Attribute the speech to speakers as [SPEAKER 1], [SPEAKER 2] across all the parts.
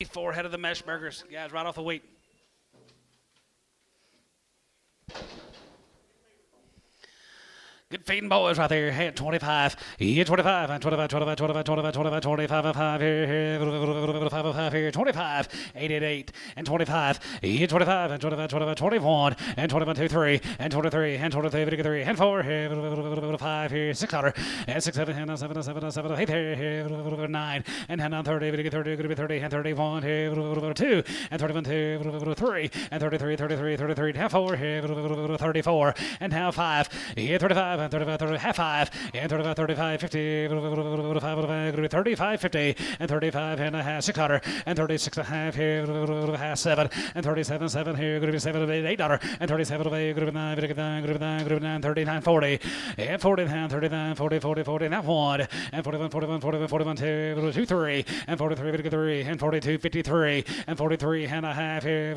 [SPEAKER 1] 4 head of the mesh burgers. Guys, right off the wheat. Good feeding boys right there. Head 25. Here 25. And 25, 25, 25, 25, 25, 25, and 5 here. 5 here. 25. 8, 8, 8. And 25. Here 25. And 25, 25, 21. And 21, 2, 3. And 23. And 23, 3. And 4 here. 5 here. 600. And 6, 7. And 7, 7, 7. 8 here. 9. And 30. 30. 30. And 31 here. 2. And 31, 2. 3. And 33. 33. 33. And 4 here. 34. And now 5. Here 35. And 35, 30, half 5, and 35, 35, 50, 35, 50, and 35 and a half, 600, and 36 and a half here, half 7, and 37, 7 here, going to be 7, 8, $8, and 37 away, going to be 9, 9, 39, 40, and 40, 39, 40, 40, 40, and that 1, and 41, 41, 41, 41, 2, 2, 3, and 43, 53, and 42, 53, and 43 and a half here,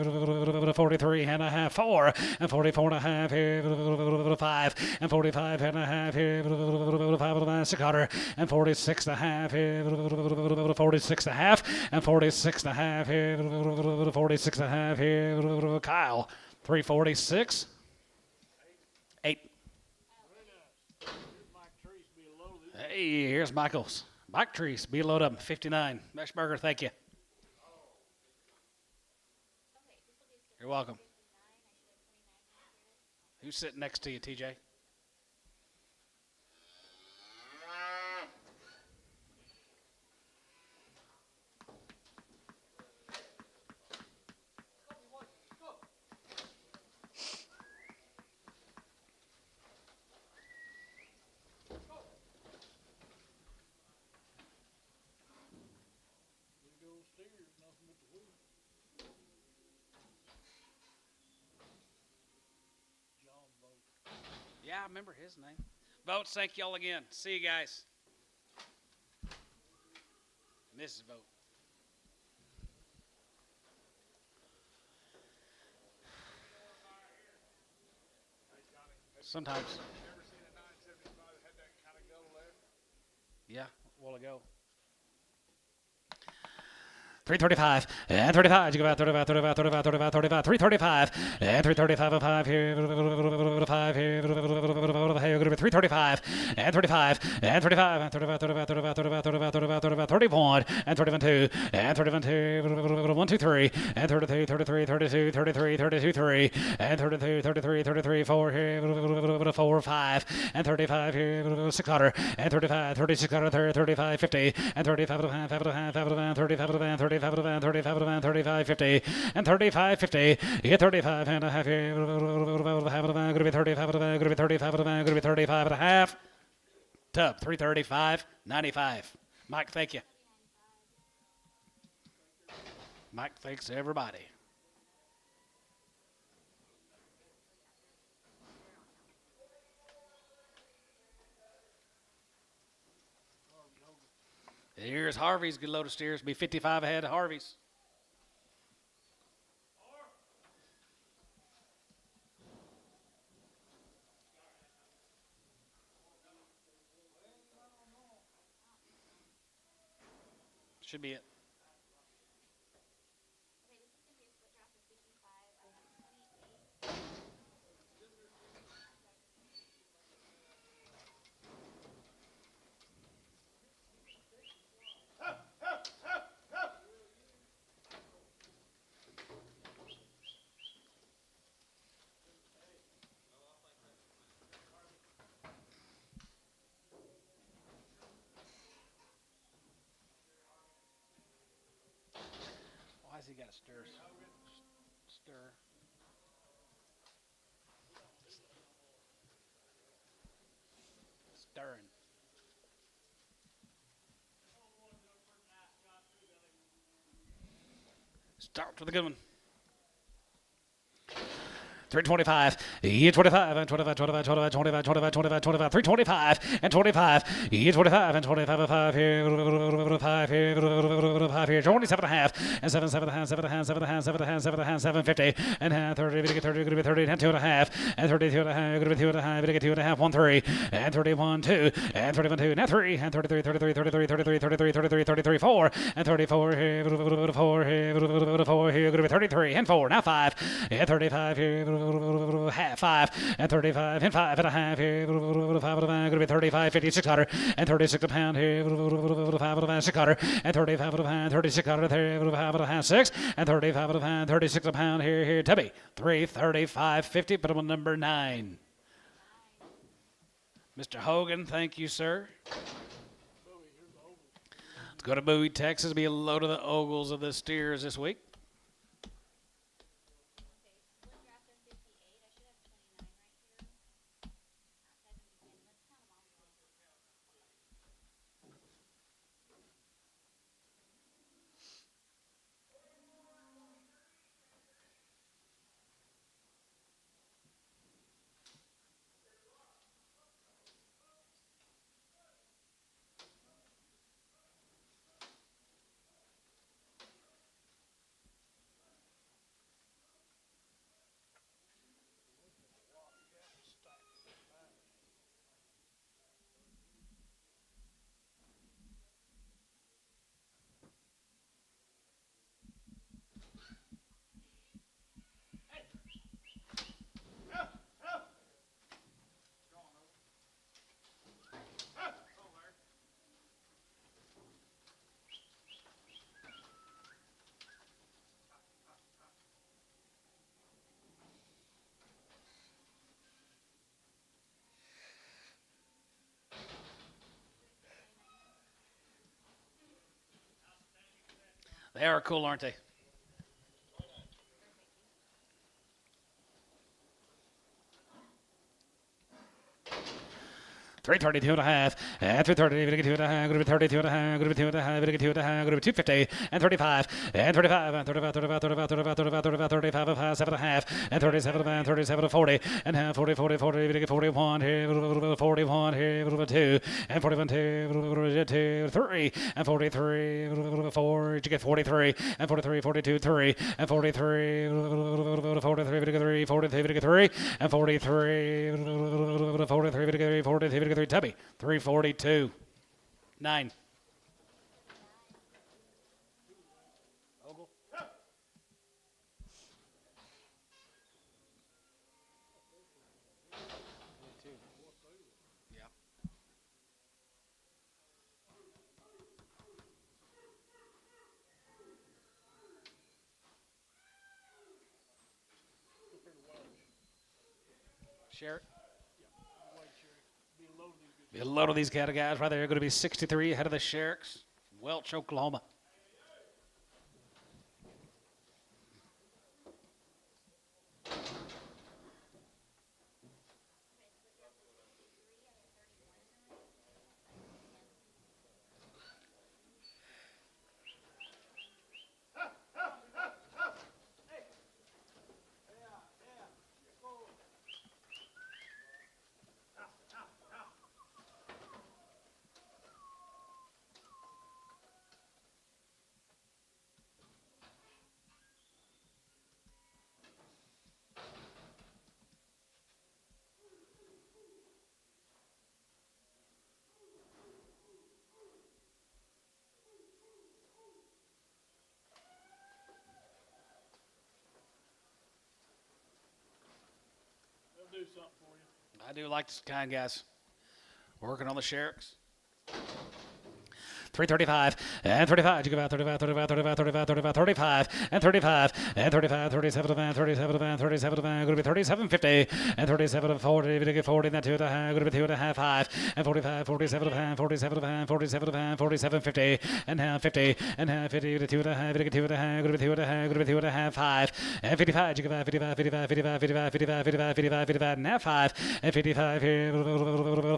[SPEAKER 1] 43 and a half, 4, and 44 and a half here, 5, and 45 and a half here, 5, 600, and 46 and a half here, 46 and a half, and 46 and a half here, 46 and a half here, Kyle, 346, 8. Hey, here's Michael's. Mike Trees, be load up, 59. Mesh burger, thank you. You're welcome. Who's sitting next to you, TJ? Yeah, I remember his name. Votes, thank y'all again. See you guys. Mrs. Vote. Sometimes. Yeah, a while ago. 335, and 35, you go out 35, 35, 35, 35, 35, 335, and 335, and 5 here, 5 here, 335, and 35, and 35, and 35, 35, 35, 35, 35, 35, 35, 31, and 31, 2, and 31, 2, 1, 2, 3, and 33, 33, 32, 33, 32, 3, and 33, 33, 33, 4 here, 4, 5, and 35 here, 600, and 35, 3600, 35, 50, and 35, 35, 35, 50, and 35, 50, get 35 and a half here, going to be 35, going to be 35, going to be 35 and a half. Tub, 335, 95. Mike, thank you. Mike, thanks everybody. Here's Harvey's good load of steers. Be 55 ahead of Harvey's. Should be it. Why's he got to stir? Stir. Stirring. Start with a good one. 325, yeah, 25, and 25, 25, 25, 25, 25, 25, 25, 325, and 25, yeah, 25, and 25, 5 here, 5 here, 5 here, 27 and a half, and 7, 7 and a half, 7 and a half, 7 and a half, 7 and a half, 7 and a half, 750, and 30, 30, 30, and 2 and a half, and 32 and a half, 2 and a half, 2 and a half, 1, 3, and 31, 2, and 31, 2, and 3, and 33, 33, 33, 33, 33, 33, 33, 4, and 34 here, 4 here, 4 here, 33, and 4, now 5, and 35 here, half 5 and 35 and 5 and a half here 5 going to be 35 50 600 and 36 a pound here 5 and a half 600 and 35 a pound 3600 there 5 and a half 6 and 35 a pound 36 a pound here Tubby 335 50 put him on number 9. Mr. Hogan, thank you, sir. Let's go to Bowie, Texas. Be a load of the ogles of the steers this week. They are cool, aren't they? 332 and a half, and 330, 2 and a half, going to be 32 and a half, going to be 2 and a half, going to be 2 and a half, going to be 250, and 35, and 35, and 35, 35, 35, 35, 35, 35, 35, 7 and a half, and 37, and 37, 40, and half, 40, 40, 40, 41, here, 41, here, 2, and 41, 2, 3, and 43, 4, you get 43, and 43, 42, 3, and 43, 43, 43, 3, and 43, 43, 43, Tubby, 342, 9. Ogle. Yeah. Share it. Be a load of these kind of guys right there. They're going to be 63 ahead of the Sherricks, Welch, Oklahoma.
[SPEAKER 2] Do something for you.
[SPEAKER 1] I do like this kind, guys. Working on the Sherricks. 335 and 35. You go about 35, 35, 35, 35, 35, 35, and 35, and 35, 37, 37, 37, going to be 37, 50, and 37, 40, 40, and that 2 and a half, going to be 2 and a half, 5, and 45, 47, 47, 47, 47, 50, and half 50, and half 50, 2 and a half, 2 and a half, going to be 2 and a half, going to be 2 and a half, 5, and 55, you go about 55, 55, 55, 55, 55, 55, 55, 55, and half 5, and 55 here,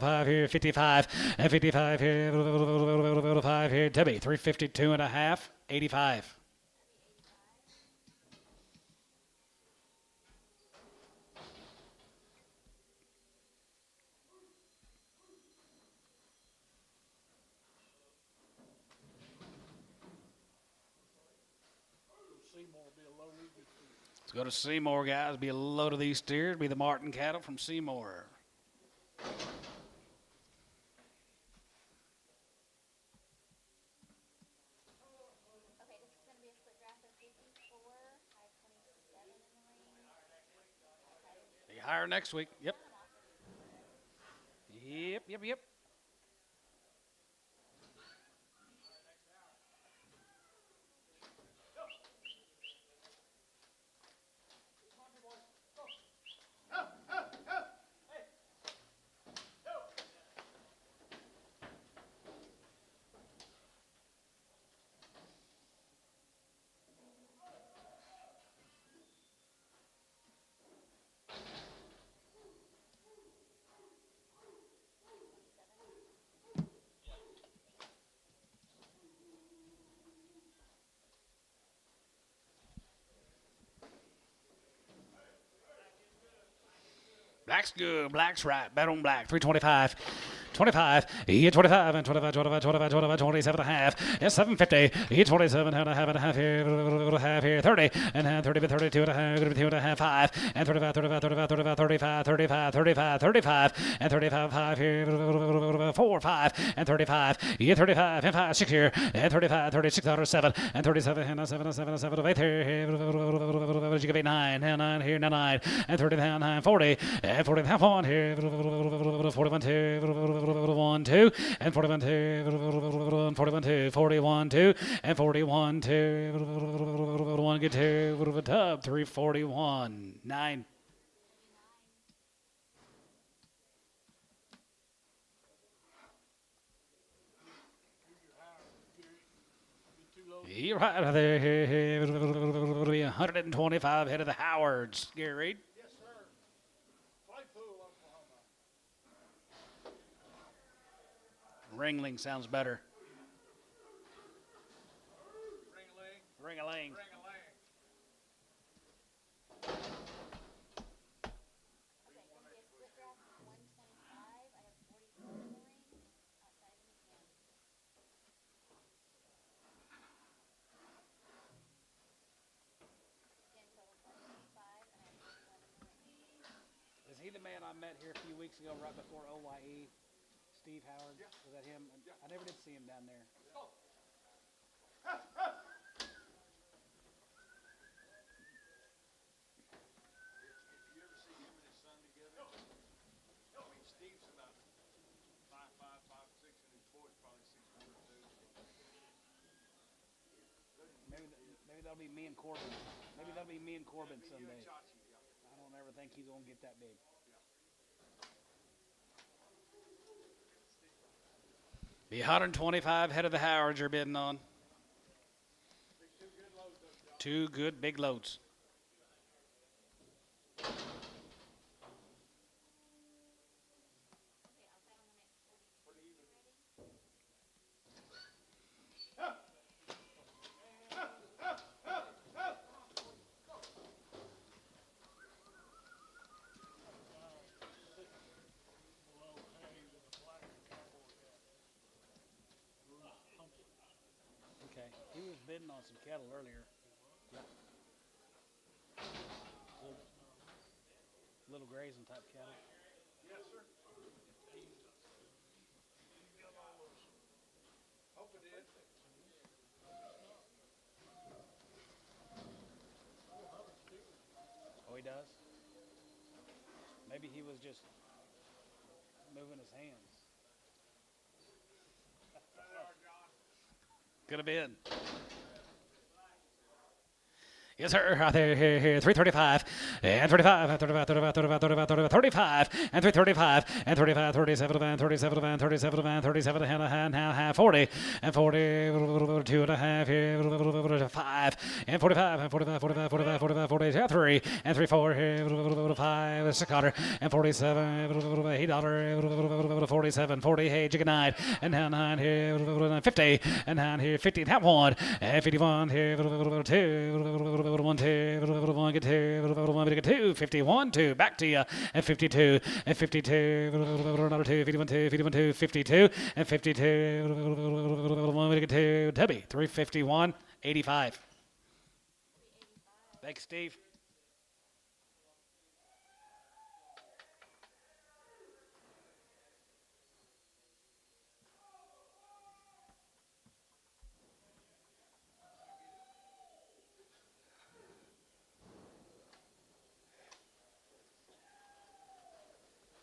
[SPEAKER 1] 5 here, 55, and 55 here, 5 here, Tubby, 352 and a half, 85. Let's go to Seymour, guys. Be a load of these steers. Be the Martin cattle from Seymour. Be higher next week. Yep. Yep. Black's good. Black's right. Bet on black. 325. 25. He 25 and 25, 27 and a half. It's 750. He 27 and a half here. 30 and 30 but 32 and a half. 32 and a half. 5 and 35 and 35 5 here. 4 5 and 35. He 35 and 5 6 here and 35 36 out of 7 and 37 and 7 of 8 here. You give 8 9 and 9 here 9 and 30 9 40 and 40 half on here. 41 2 1 2 and 41 2 41 2 41 2 and 41 2 1 get 2 tub 341 9. You're right there. 125 head of the Howards. Gary Reed. Ringling sounds better. Ring-a-ling. Is he the man I met here a few weeks ago right before OYE? Steve Howard, was that him? I never did see him down there.
[SPEAKER 2] You ever see him and his son together? I mean, Steve's about 5'5", 5'6", and his boy's probably 6'1" or 2.
[SPEAKER 1] Maybe that'll be me and Corbin. Maybe that'll be me and Corbin someday. I don't ever think he's gonna get that big. The 125 head of the Howards you're bidding on. 2 good big loads. He was bidding on some cattle earlier. Yeah. Little grazing type cattle.
[SPEAKER 2] Yes, sir. Hope it did.
[SPEAKER 1] Oh, he does? Maybe he was just moving his hands. Could have been. Yes, sir. Out there, here, 335 and 35 and 35 and 335 and 35, 37 and 37 and 37 and 37 and a half, 40 and 42 and a half here, 5 and 45 and 45, 43 and 34 here, 5, 6 and 47, $8, 47, 40, hey, chicken 9 and 9 here, 50 and 9 here, 50 and half 1 and 51 here, 2. 1 2 1 get 2 1 get 2 51 2 back to you and 52 and 52 another 2 51 2 51 2 52 and 52 1 get 2 Debbie 351 85. Thanks, Steve.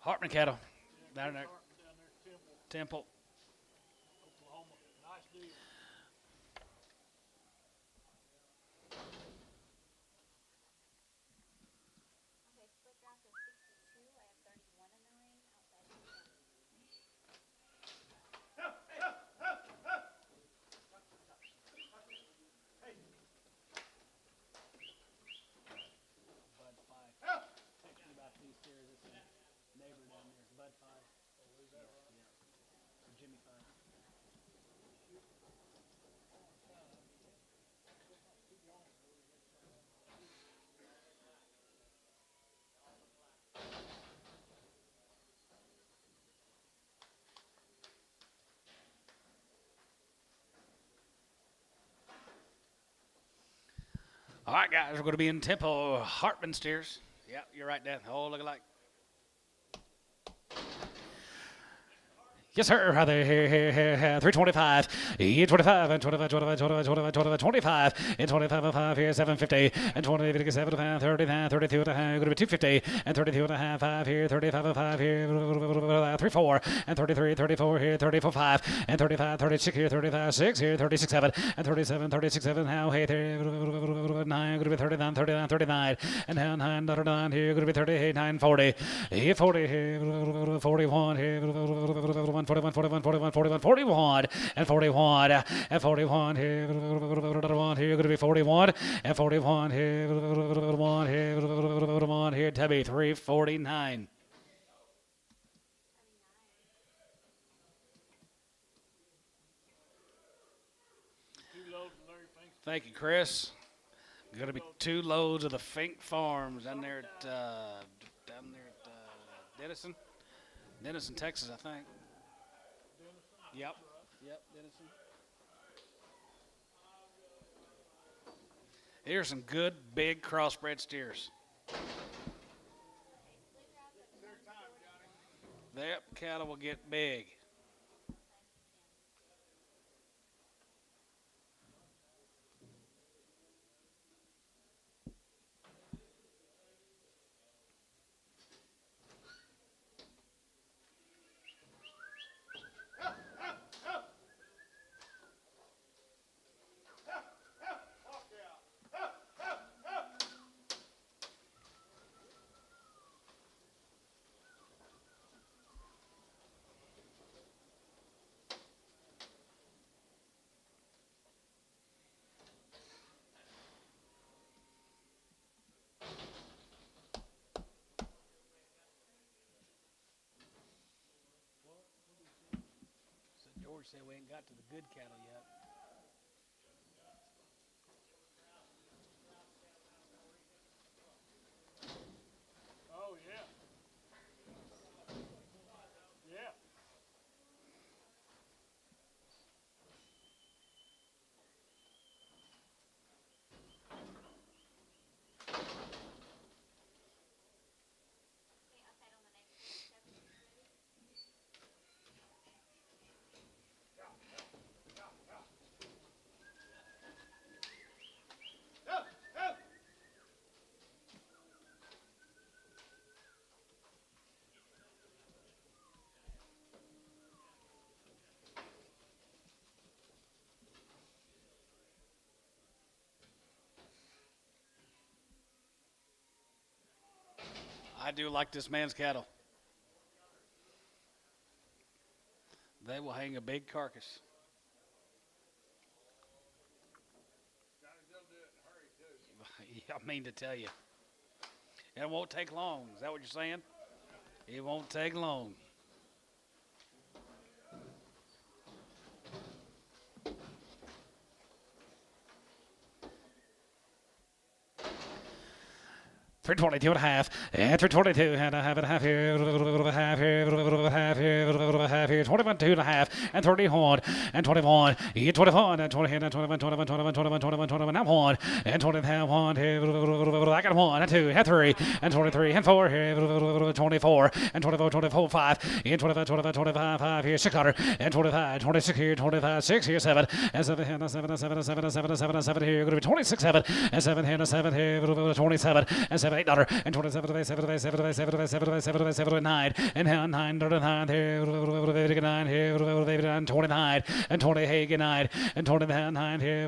[SPEAKER 1] Hartman cattle. Down there.
[SPEAKER 2] Down there,
[SPEAKER 1] Temple.
[SPEAKER 2] Temple, Oklahoma. Nice deal.
[SPEAKER 3] Okay, split drops are 62. I have 31 in the ring outside the gym.
[SPEAKER 1] Bud Five. Text me about these steers. It's a neighbor down there. Bud Five.
[SPEAKER 2] Oh, is that right?
[SPEAKER 1] Yeah. Or Jimmy Five. All right, guys, we're going to be in Temple Hartman steers. Yep, you're right, Dan. Oh, look like. Yes, sir. Right there, here, 325. 25 and 25, 25, 25, 25, 25, 25, and 25 and 5 here, 750, and 20, 57, 30, 32 and a half, going to be 250, and 32 and a half, 5 here, 35 and 5 here, 34, and 33, 34 here, 34, 5, and 35, 36 here, 35, 6 here, 36, 7, and 37, 36, 7, now, hey, there, 9, going to be 39, 39, 39, and now 9, 9 here, going to be 38, 9, 40, here, 40 here, 41 here, 41, 41, 41, 41, 41, and 41, and 41 here, here, going to be 41, and 41 here, 1 here, 1 here, Tubby, 349.
[SPEAKER 2] Two loads, Larry. Thanks.
[SPEAKER 1] Thank you, Chris. Going to be 2 loads of the Fink Farms down there at Denison, Texas, I think. Yep. Yep, Denison. Here's some good big crossbred steers. That cattle will get big. George said we ain't got to the good cattle yet.
[SPEAKER 2] Oh, yeah. Yeah.
[SPEAKER 3] Okay, outside on the next step. Ready?
[SPEAKER 1] I do like this man's cattle. They will hang a big carcass.
[SPEAKER 2] They'll do it in a hurry, too.
[SPEAKER 1] Yeah, I mean to tell you. It won't take long. Is that what you're saying? It won't take long. 322 and a half, and 322 and a half and a half here, half here, half here, half here, 21, 2 and a half, and 30 horn, and 21, 21, and 20, and 21, 21, 21, 21, 21, 21, now one, and 20, half one here, I got 1, and 2, and 3, and 23, and 4 here, 24, and 24, 24, 5, and 25, 25, 25, 5 here, 600, and 25, 26 here, 25, 6 here, 7, and 7, and 7, and 7, and 7, and 7, and 7, and 7 here, going to be 26, 7, and 7 here, and 7 here, 27, and 7, $8, and 27, 7, 7, 7, 7, 7, 7, 7, 9, and 9, 9 here, 9 here, 29, and 20 here, 9, and 29 here,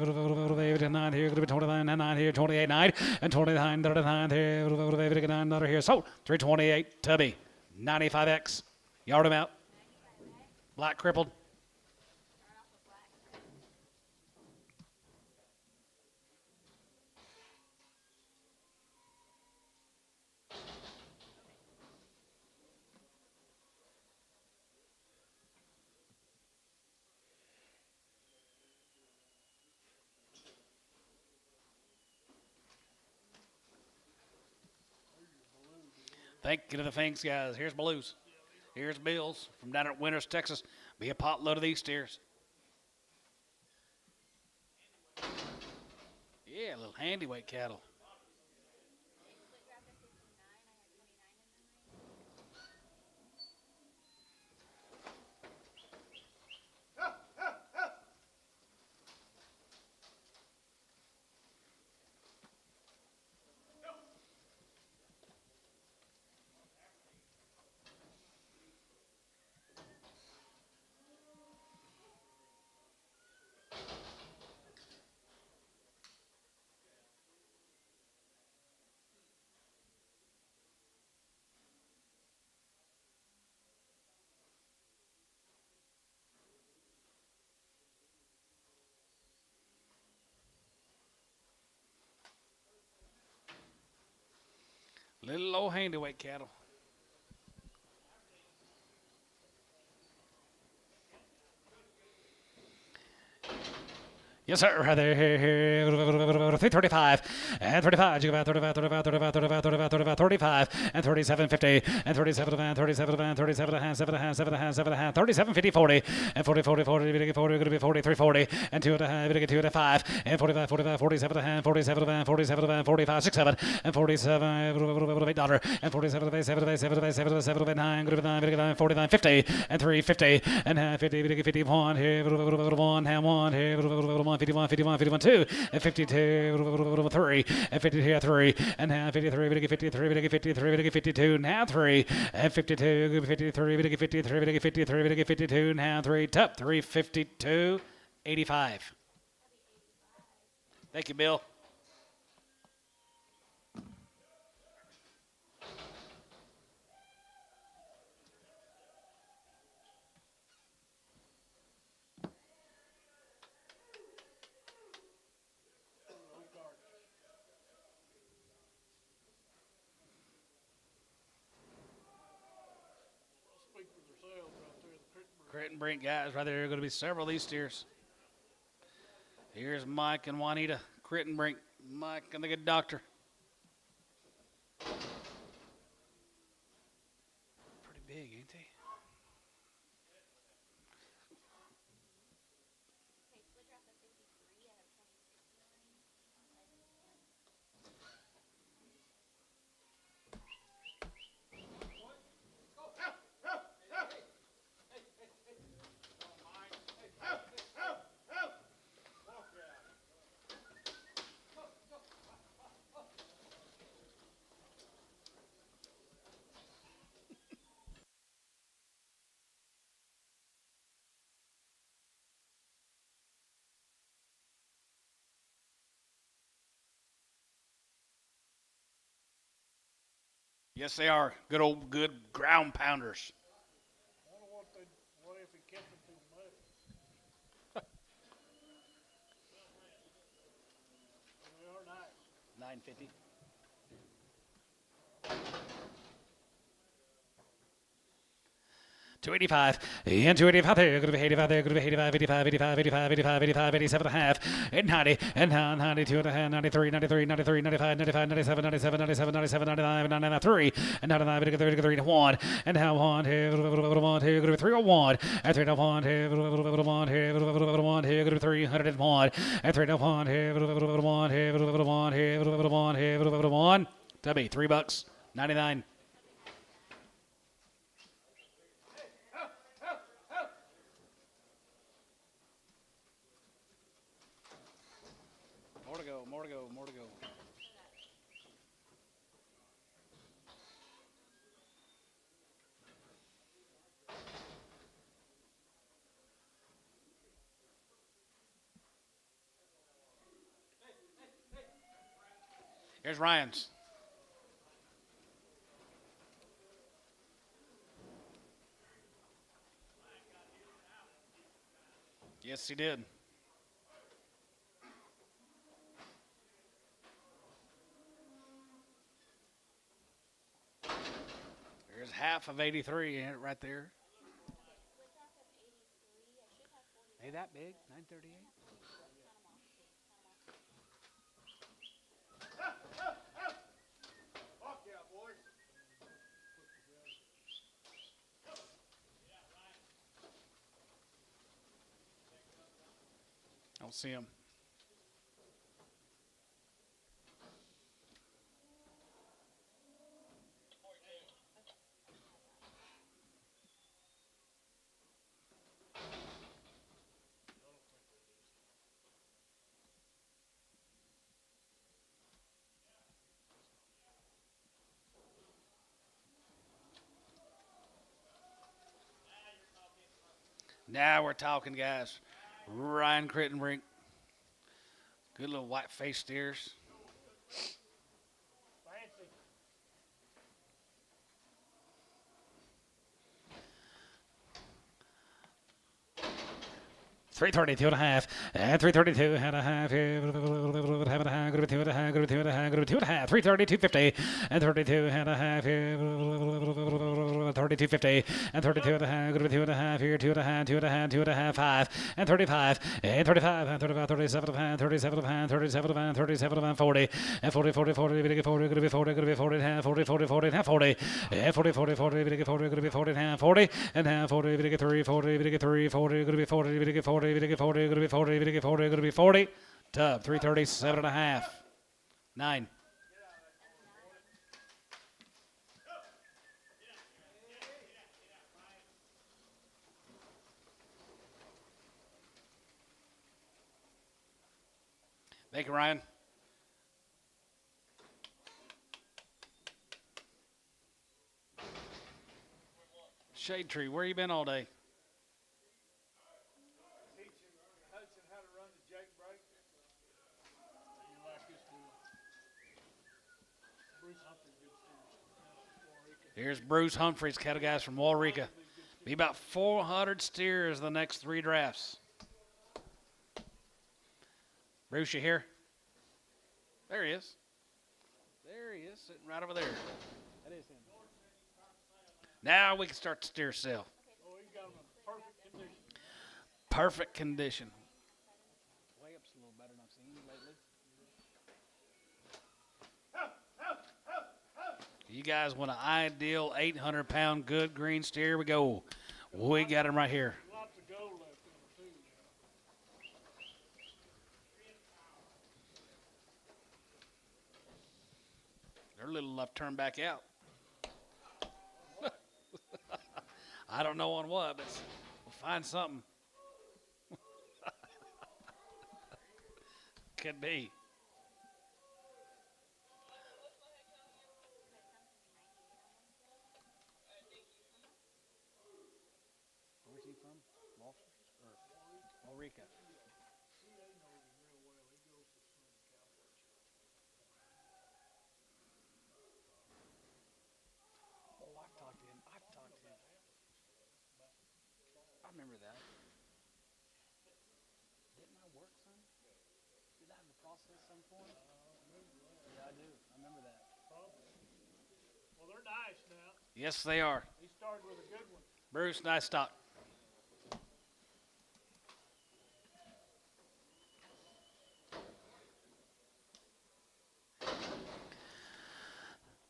[SPEAKER 1] 9 here, 29, 9 here, 28, 9, and 29, 9 here, 9 here, so 328 Tubby, 95X, yard him out, black crippled. Thank you to the Finks guys. Here's Blues. Here's Bills from down at Winters, Texas. Be a potload of these steers. Yeah, little handy weight cattle. Little old handy weight cattle. Yes, sir. Right there, here, 335, and 35, you go about 35, 35, 35, 35, 35, 35, 35, and 37, 50, and 37, and 37, and 37, and 7, and 7, and 7, and 37, 50, 40, and 40, 40, 40, going to be 43, 40, and 2 and a half, going to get 2 and a 5, and 45, 45, 47, and 47, and 47, and 45, 6, 7, and 47, $8, and 47, 7, 7, 7, 7, 9, going to be 9, 49, 50, and 350, and 50, 51, here, 1, hand 1, here, 1, 51, 51, 51, 2, and 52, 3, and 52, 3, and now 53, 53, 53, 52, now 3, and 52, 53, 53, 53, 52, now 3, top 352, 85. Thank you, Bill. Crit and Brink guys, right there are going to be several of these steers. Here's Mike and Juanita. Crit and Brink. Mike and the good doctor. Pretty big, ain't they? Yes, they are. Good old, good ground pounders.
[SPEAKER 2] I wonder what if he kept them too much? They are nice.
[SPEAKER 1] 950. 285 and 285 there. Going to be 85 there. Going to be 85, 85, 85, 85, 85, 85, 87 and a half. And 90 and 92 and a half. 93, 93, 93, 95, 95, 97, 97, 97, 97, 99, 99, 3 and 99, 3 to 1. And now 1 here. 1 here. Going to be 301 and 301 here. 1 here. 1 here. Going to be 301 and 301 here. 1 here. 1 here. 1 here. 1. That'd be $3.99. More to go, more to go, more to go. Here's Ryan's. Yes, he did. There's half of 83 right there. Ain't that big? 938.
[SPEAKER 2] Fuck yeah, boys.
[SPEAKER 1] I don't see him. Now we're talking, guys. Ryan Crittenbrink. Good little white face steers.
[SPEAKER 2] Fancy.
[SPEAKER 1] 332 and a half, and 332 and a half, have a half, go to 2 and a half, go to 2 and a half, go to 2 and a half, 332, 50, and 32 and a half here, 32, 50, and 32 and a half, go to 2 and a half here, 2 and a half, 2 and a half, 2 and a half, 5, and 35, and 35, and 35, 37 of hand, 37 of hand, 37 of hand, 37 of hand, 40, and 40, 40, 40, going to get 40, going to be 40, going to be 40 and a half, 40, 40, 40 and a half, 40, and 40, 40, 40, going to get 40, going to be 40 and a half, 40, and half, 40, going to get 3, 40, going to get 3, 40, going to be 40, going to get 40, going to get 40, going to be 40, going to get 40, going to be 40. Tub, 337 and a half. 9. Thank you, Ryan. Shade Tree, where you been all day?
[SPEAKER 2] Teaching Hudson how to run the Jake brake. You like this to Bruce Humphrey, good steers.
[SPEAKER 1] Here's Bruce Humphreys, cattle guys from Waurika. Be about 400 steers the next 3 drafts. Bruce, you here? There he is. There he is, sitting right over there. That is him. Now we can start the steer sale.
[SPEAKER 2] Oh, he's got them in perfect condition.
[SPEAKER 1] Perfect condition. Way up's a little better than I've seen lately. You guys want an ideal 800-pound good green steer? We go. We got him right here.
[SPEAKER 2] Lots of gold left in them, too.
[SPEAKER 1] They're little enough to turn back out. I don't know on what, but we'll find something. Could be. Where's he from? Waurika. Oh, I've talked to him. I remember that. Didn't I work some? Did I have to process some for him? Yeah, I do. I remember that.
[SPEAKER 2] Well, they're nice now.
[SPEAKER 1] Yes, they are.
[SPEAKER 2] He started with a good one.
[SPEAKER 1] Bruce, nice stock.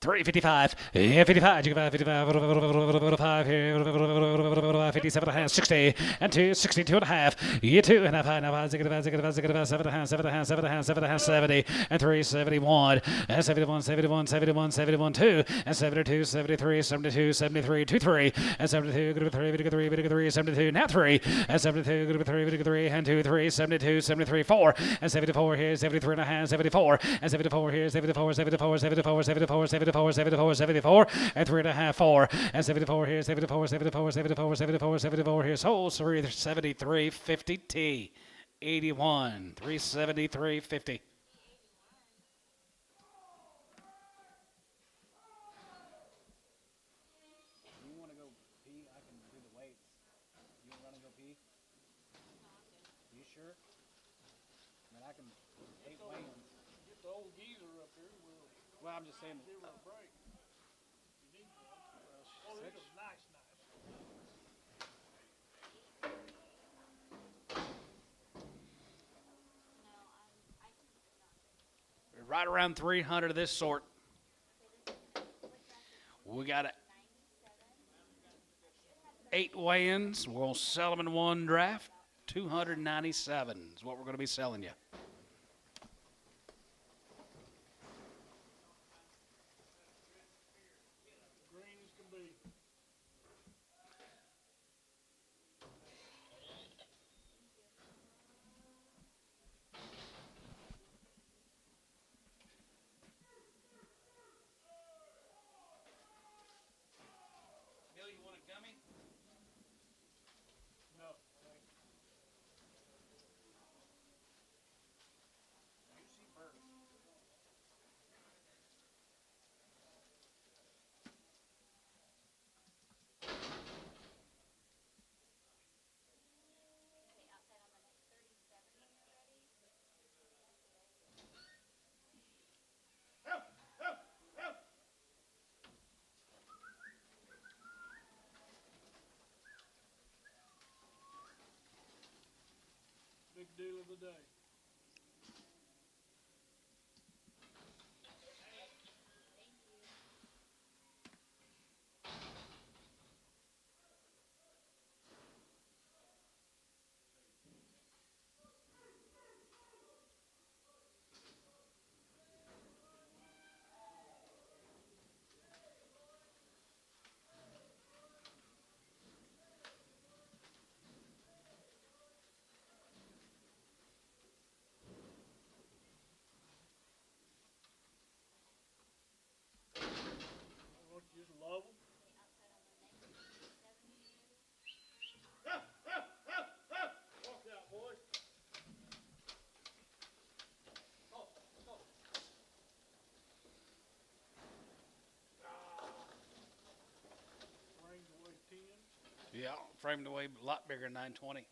[SPEAKER 1] $3.55. Yeah, 55. You can buy 55. 57 and a half. 60 and 2. 62 and a half. Yeah, 2 and a half. Now, 7 and a half. 7 and a half. 7 and a half. 7 and a half. 70 and 3. 71 and 71. 71. 71. 71. 2 and 72. 73. 72. 73. 2 3 and 72. Good 3. Good 3. Good 3. 72. Now 3 and 72. Good 3. Good 3 and 2 3. 72. 73. 4 and 74 here. 73 and a half. 74 and 74 here. 74. 74. 74. 74. 74. 74, 74, and 3 and a half, 4, and 74 here, 74, 74, 74, 74, 74 here. So 373.50 T, 81, 373.50. You want to go pee? I can do the weights. You want to go pee? You sure? I mean, I can take weigh-ins.
[SPEAKER 2] Get the old geezer up here.
[SPEAKER 1] Well, I'm just saying.
[SPEAKER 2] Give her a break. You need one. Oh, it was nice.
[SPEAKER 1] Right around 300 of this sort. We got 8 weigh-ins. We'll sell them in one draft. 297 is what we're going to be selling you.
[SPEAKER 2] Green as can be.
[SPEAKER 1] Bill, you want a gummy?
[SPEAKER 2] No.
[SPEAKER 1] Juicy burger.
[SPEAKER 2] Big deal of the day. What, you just love them? Walk out, boy. Framed away 10.
[SPEAKER 1] Yeah, framed away a lot bigger than 920.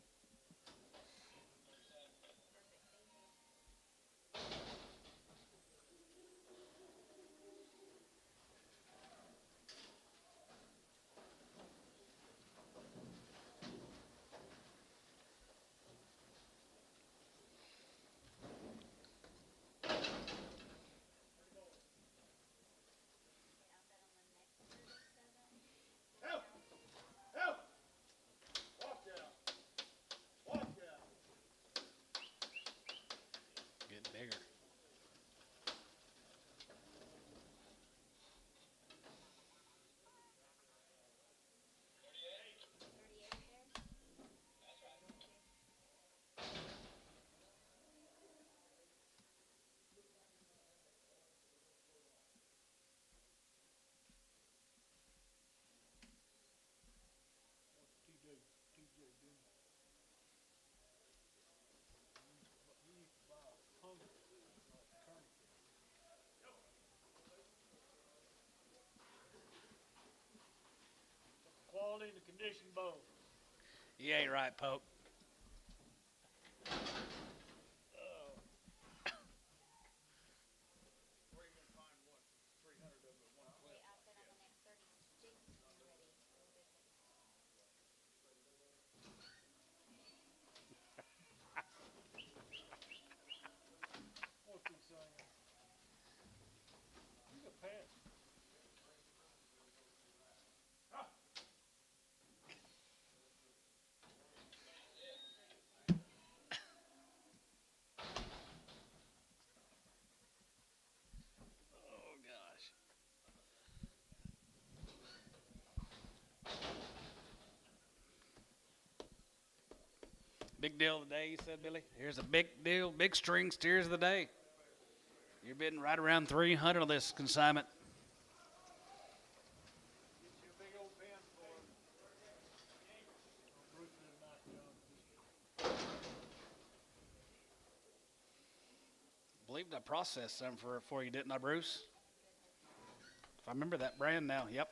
[SPEAKER 2] Walk out. Walk out.
[SPEAKER 1] Getting bigger.
[SPEAKER 2] TJ didn't. You used to buy 100 like tourniquet. Quality and the condition both.
[SPEAKER 1] You ain't right, Pope.
[SPEAKER 2] Where you gonna find what? 300 of it at one clip.
[SPEAKER 1] Big deal of the day, you said, Billy? Here's a big deal, big string steers of the day. You're bidding right around 300 on this consignment.
[SPEAKER 2] Get you a big old pen for him. Bruce did a nice job.
[SPEAKER 1] Believed I processed some for you, didn't I, Bruce? If I remember that brand now, yep.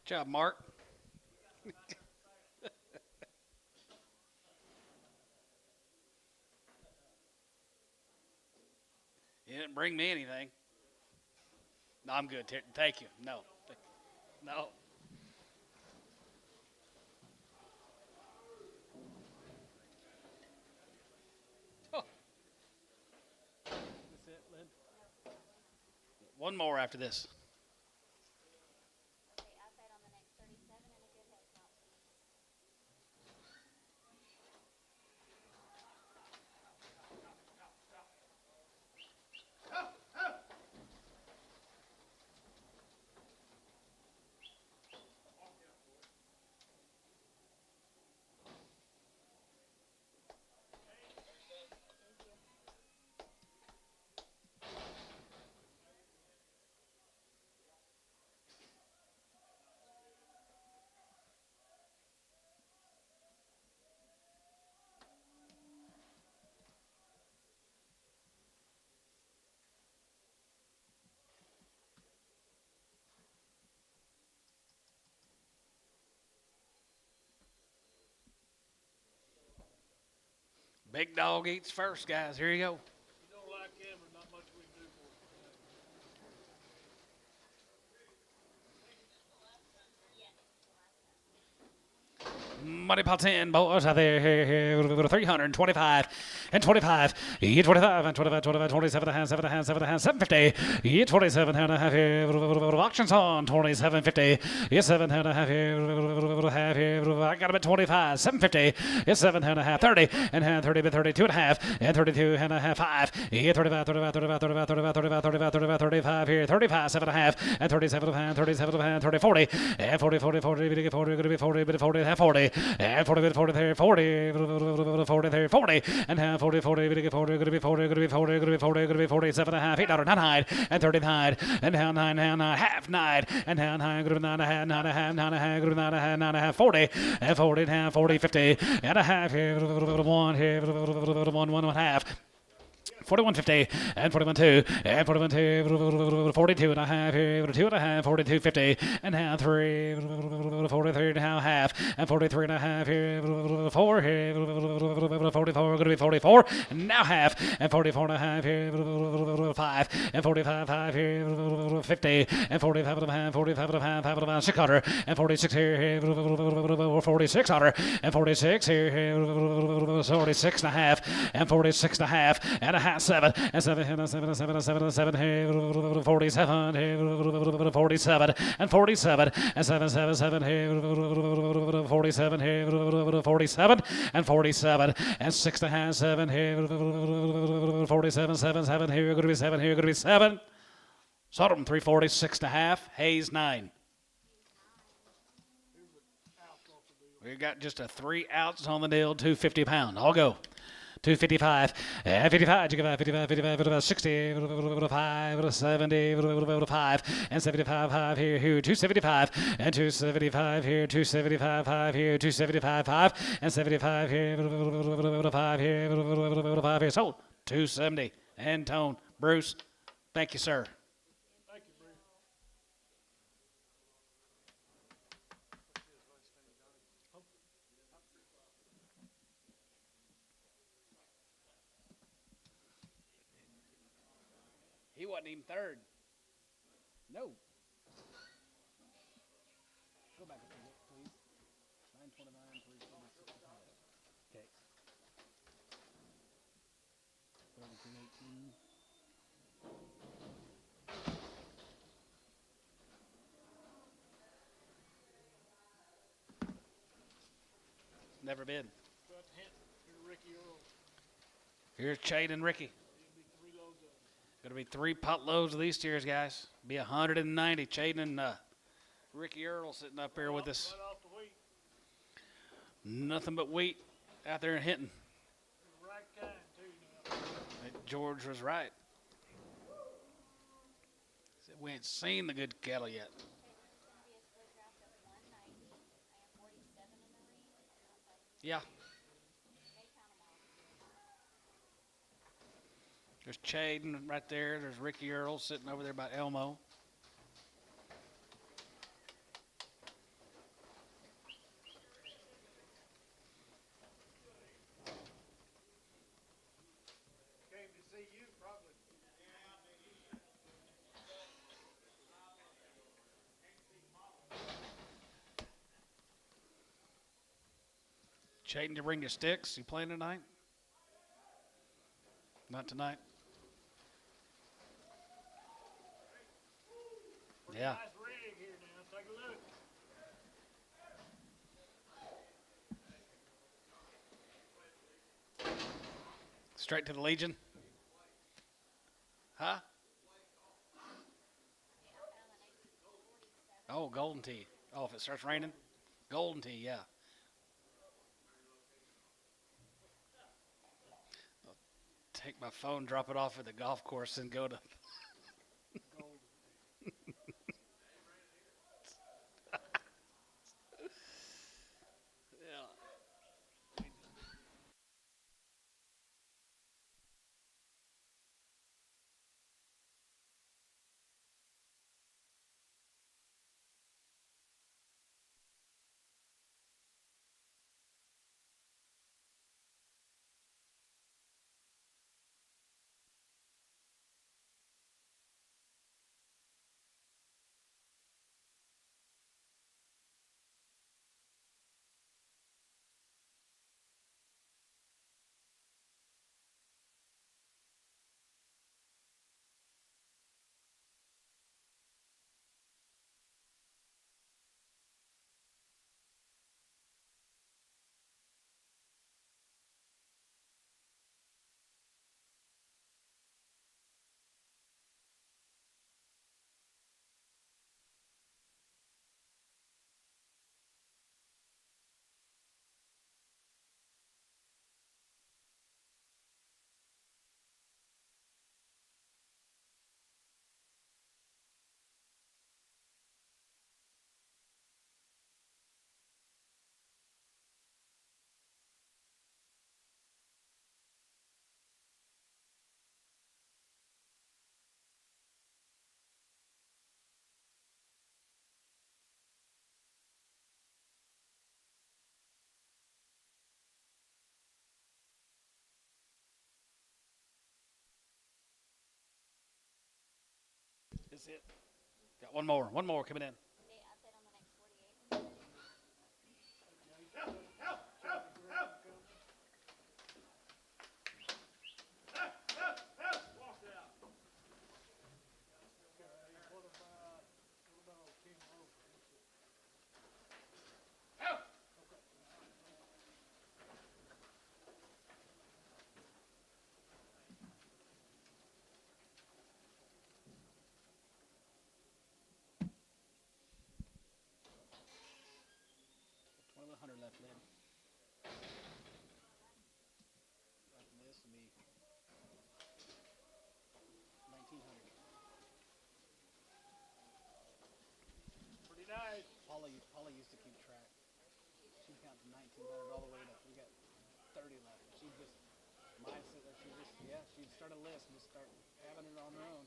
[SPEAKER 1] Good job, Mark. You didn't bring me anything. No, I'm good. Thank you. No. No. Oh. That's it, Lynn? One more after this.
[SPEAKER 3] Okay, outside on the next 37 and a good head count, please.
[SPEAKER 1] Big dog eats first, guys. Here you go.
[SPEAKER 2] You don't like him, or not much we can do for you.
[SPEAKER 1] Money pot 10, boys out there, here, 325 and 25, 25 and 25, 25, 27 and a half, 7 and a half, 7 and a half, 750, 27 and a half here, auctions on, 2750, 7 and a half here, I got him at 25, 750, 7 and a half, 30, and 30, but 32 and a half, and 32 and a half, 5, 35, 35, 35, 35, 35, 35, 35, 35 here, 35, 7 and a half, and 37 and a half, 37 and a half, 30, 40, and 40, 40, 40, 40, 40, going to be 40, but 40, half 40, and 40, 40, 40, 40, 40, 40, and half 40, 40, 40, going to be 40, going to be 40, going to be 40, going to be 47 and a half, $8, 9, and 39, and down 9, half 9, and down 9, going to be 9 and a half, 9 and a half, 9 and a half, going to be 9 and a half, 9 and a half, 40, and 40 and a half, 40, 50, and a half here, 1 here, 1 and a half. 41.50 and 41.2 and 41.2, 42 and a half here, 2 and a half, 42.50 and half 3, 43 and a half, and 43 and a half here, 4 here, 44, going to be 44 and now half, and 44 and a half here, 5 and 45 half here, 50 and 45 and a half, 45 and a half, 600 and 46 here, 46 and 46 here, 46 and a half, and 46 and a half, and a half. 7 and 7 and 7 and 7 and 7 and 7 here, 47 here, 47 and 47 and 7 7 7 here, 47 here, 47 and 47 and 6 and a half, 7 here, 47 7 7 here, going to be 7 here, going to be 7. Sodom 340, 6 and a half, Hayes 9. We got just a 3 ounces on the deal, 250 pound. I'll go. 255, 55, 55, 55, 55, 60, 5, 70, 5, and 75, 5 here, 275, and 275 here, 275, 5 here, 275, 5, and 75 here, 5 here, 5 here. Sold. 270. And Tone. Bruce, thank you, sir.
[SPEAKER 2] Thank you, Bruce.
[SPEAKER 1] He wasn't even third. No. Go back a bit, please. 929, please. Okay. 3218. Never been.
[SPEAKER 2] But hint, here Ricky Earl.
[SPEAKER 1] Here's Chade and Ricky.
[SPEAKER 2] It'll be 3 loads of them.
[SPEAKER 1] Gonna be 3 pot loads of these steers, guys. Be 190. Chade and Ricky Earl sitting up here with us.
[SPEAKER 2] Right off the wheat.
[SPEAKER 1] Nothing but wheat out there in Hinton.
[SPEAKER 2] The right kind, too, now.
[SPEAKER 1] George was right. Said we ain't seen the good cattle yet.
[SPEAKER 3] Okay, there's gonna be a split draft of 190. I have 47 a million.
[SPEAKER 1] Yeah.
[SPEAKER 3] They count them all.
[SPEAKER 1] There's Chade right there. There's Ricky Earl sitting over there by Elmo.
[SPEAKER 2] Came to see you, probably.
[SPEAKER 1] Chade, did you bring your sticks? You playing tonight? Not tonight. Yeah.
[SPEAKER 2] Nice rig here now. Take a look.
[SPEAKER 1] Straight to the Legion? Huh? Oh, Golden Tea. Oh, if it starts raining? Golden Tea, yeah. I'll take my phone, drop it off at the golf course, and go to. Yeah. That's it. Got one more. One more coming in.
[SPEAKER 3] Okay, I said on the next 48.
[SPEAKER 2] Wash it out. Okay, what about King Rover?
[SPEAKER 1] $2,100 left then. After this will be 1,900.
[SPEAKER 2] Pretty nice.
[SPEAKER 1] Paula used to keep track. She'd count to 1,900 all the way to, we got 30 left. She'd just, mindset that she'd start a list and just start having it on her own.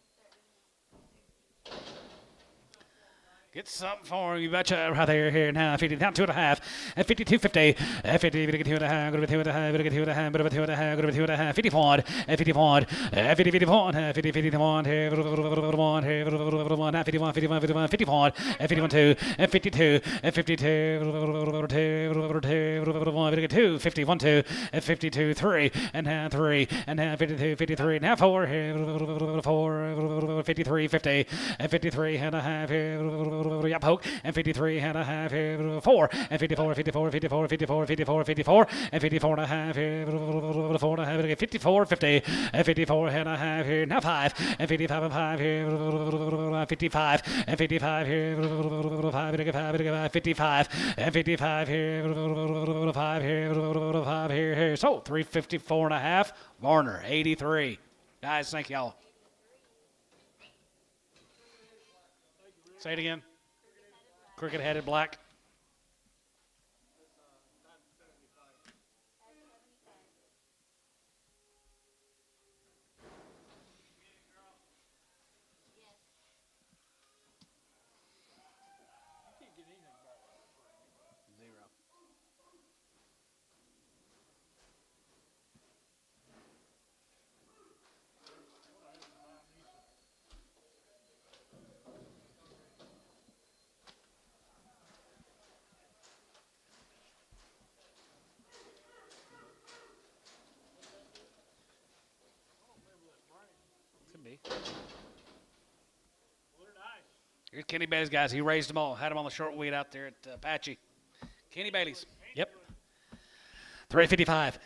[SPEAKER 1] Get something for him, you betcha, right there, here now. 50 down 2.5, at 52.50, at 50, 2.5, go to 2.5, go to 2.5, go to 2.5, go to 2.5, 50 pound, at 50 pound, at 50 pound, at 50 pound, here, 51, here, 51, at 51, 51, 51, 50 pound, at 51 2, at 52, at 52, 2, 51 2, at 52 3, and now 3, and now 52, 53, now 4, here, 4, 53, 50, at 53 and a half, here, yep, poke, and 53 and a half here, 4, and 54, 54, 54, 54, 54, 54, and 54 and a half here, 4 and a half, 54, 50, and 54 and a half here, now 5, and 55 and 5 here, 55, and 55 here, 55, and 55 here, 5 here, 5 here, so 354 and a half, Varner, 83. Guys, thank y'all. Say it again. Crooked-headed black. Could be. Here's Kenny Bailey's guys. He raised them all. Had them on the short weed out there at Apache. Kenny Bailey's. Yep. 355.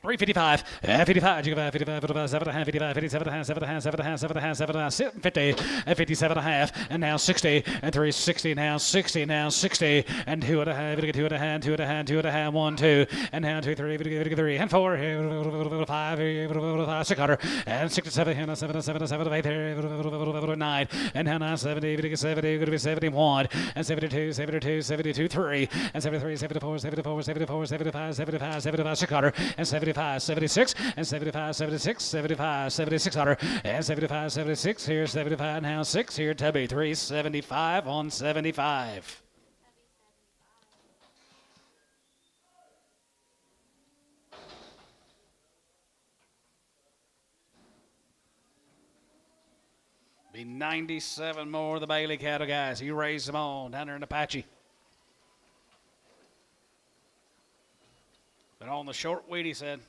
[SPEAKER 1] 355, 55, 55, 7 55, 57 7 7 50, and 57 and a half, and now 60, and 360, now 60, now 60, and 2 and a half, 2 and a half, 2 and a half, 2 and a half, 1, 2, and now 2, 3, 3, and 4, 5, 600, and 67, and 7, 7, 7, 8, 9, and now 70, 70, going to be 71, and 72, 72, 72, 3, and 73, 74, 74, 74, 75, 75, 75, 600, and 75, 76, and 75, 76, 75, 7600, and 75, 76, here 75, now 6, here Tubby, 375 on 75. Be 97 more of the Bailey cattle guys. He raised them on down there in Apache. But on the short weed, he said.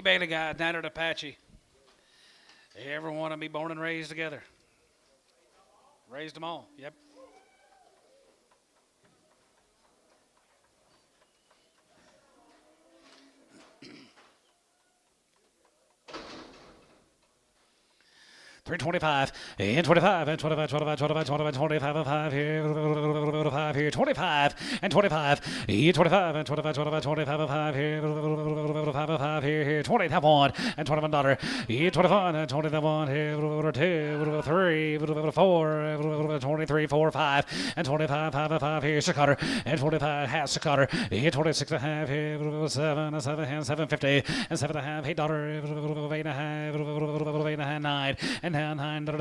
[SPEAKER 1] Bailey guys, down at Apache. Everyone will be born and raised together. Raised them all. Yep. $3.25 and 25 and 25, 25, 25, 25, 25 and 5 here, 5 here, 25 and 25, 25 and 25, 25, 25 and 5 here, 5 and 5 here, 20 have one and $21, 21 and 21 here, 2, 3, 4, 23, 4, 5 and 25, 5 and 5 here, Chicago and 45 has Chicago, 26 and a half here, 7 and 7 and 750 and 7 and a half, $8, 8 and a half, 8 and a half, 9 and hand hide, and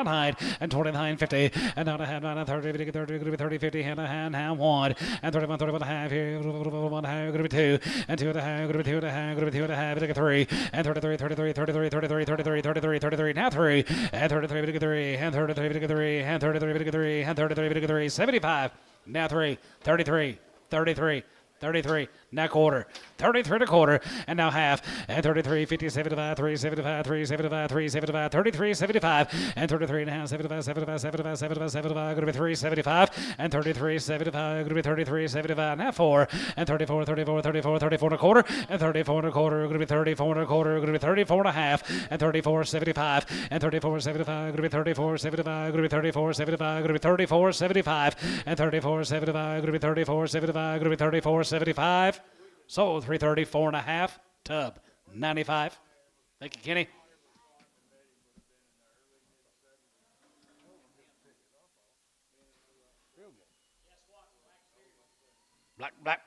[SPEAKER 1] hide, and 29.50, and down a hand, 30, 30, 50, hand, 1, and 31, 31 and a half here, 1 half, going to be 2, and 2 and a half, going to be 2 and a half, going to be 2 and a half, take a 3, and 33, 33, 33, 33, 33, 33, 33, now 3, and 33, 3, and 33, 3, and 33, 3, and 33, 3, 75, now 3, 33, 33. 33, now quarter, 33 and a quarter, and now half, and 33, 50, 75, 3, 75, 3, 75, 3, 75, 33, 75, and 33 and a half, 75, 75, 75, 75, 75, going to be 3, 75, and 33, 75, going to be 33, 75, now 4, and 34, 34, 34, 34 and a quarter, and 34 and a quarter, going to be 34 and a quarter, going to be 34 and a half, and 34, 75, and 34, 75, going to be 34, 75, going to be 34, 75, going to be 34, 75, and 34, 75, going to be 34, 75, going to be 34, 75. So 334 and a half. Tub 95. Thank you, Kenny.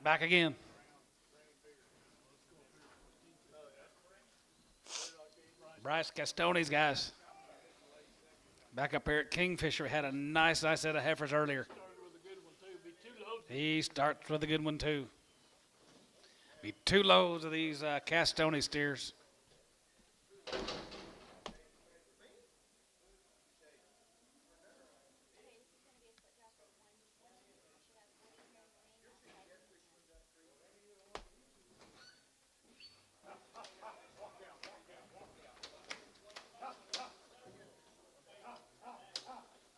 [SPEAKER 1] Back again. Bryce Castone's guys. Back up here at Kingfisher had a nice set of heifers earlier. He starts with a good one too. Be 2 loads of these Castone steers.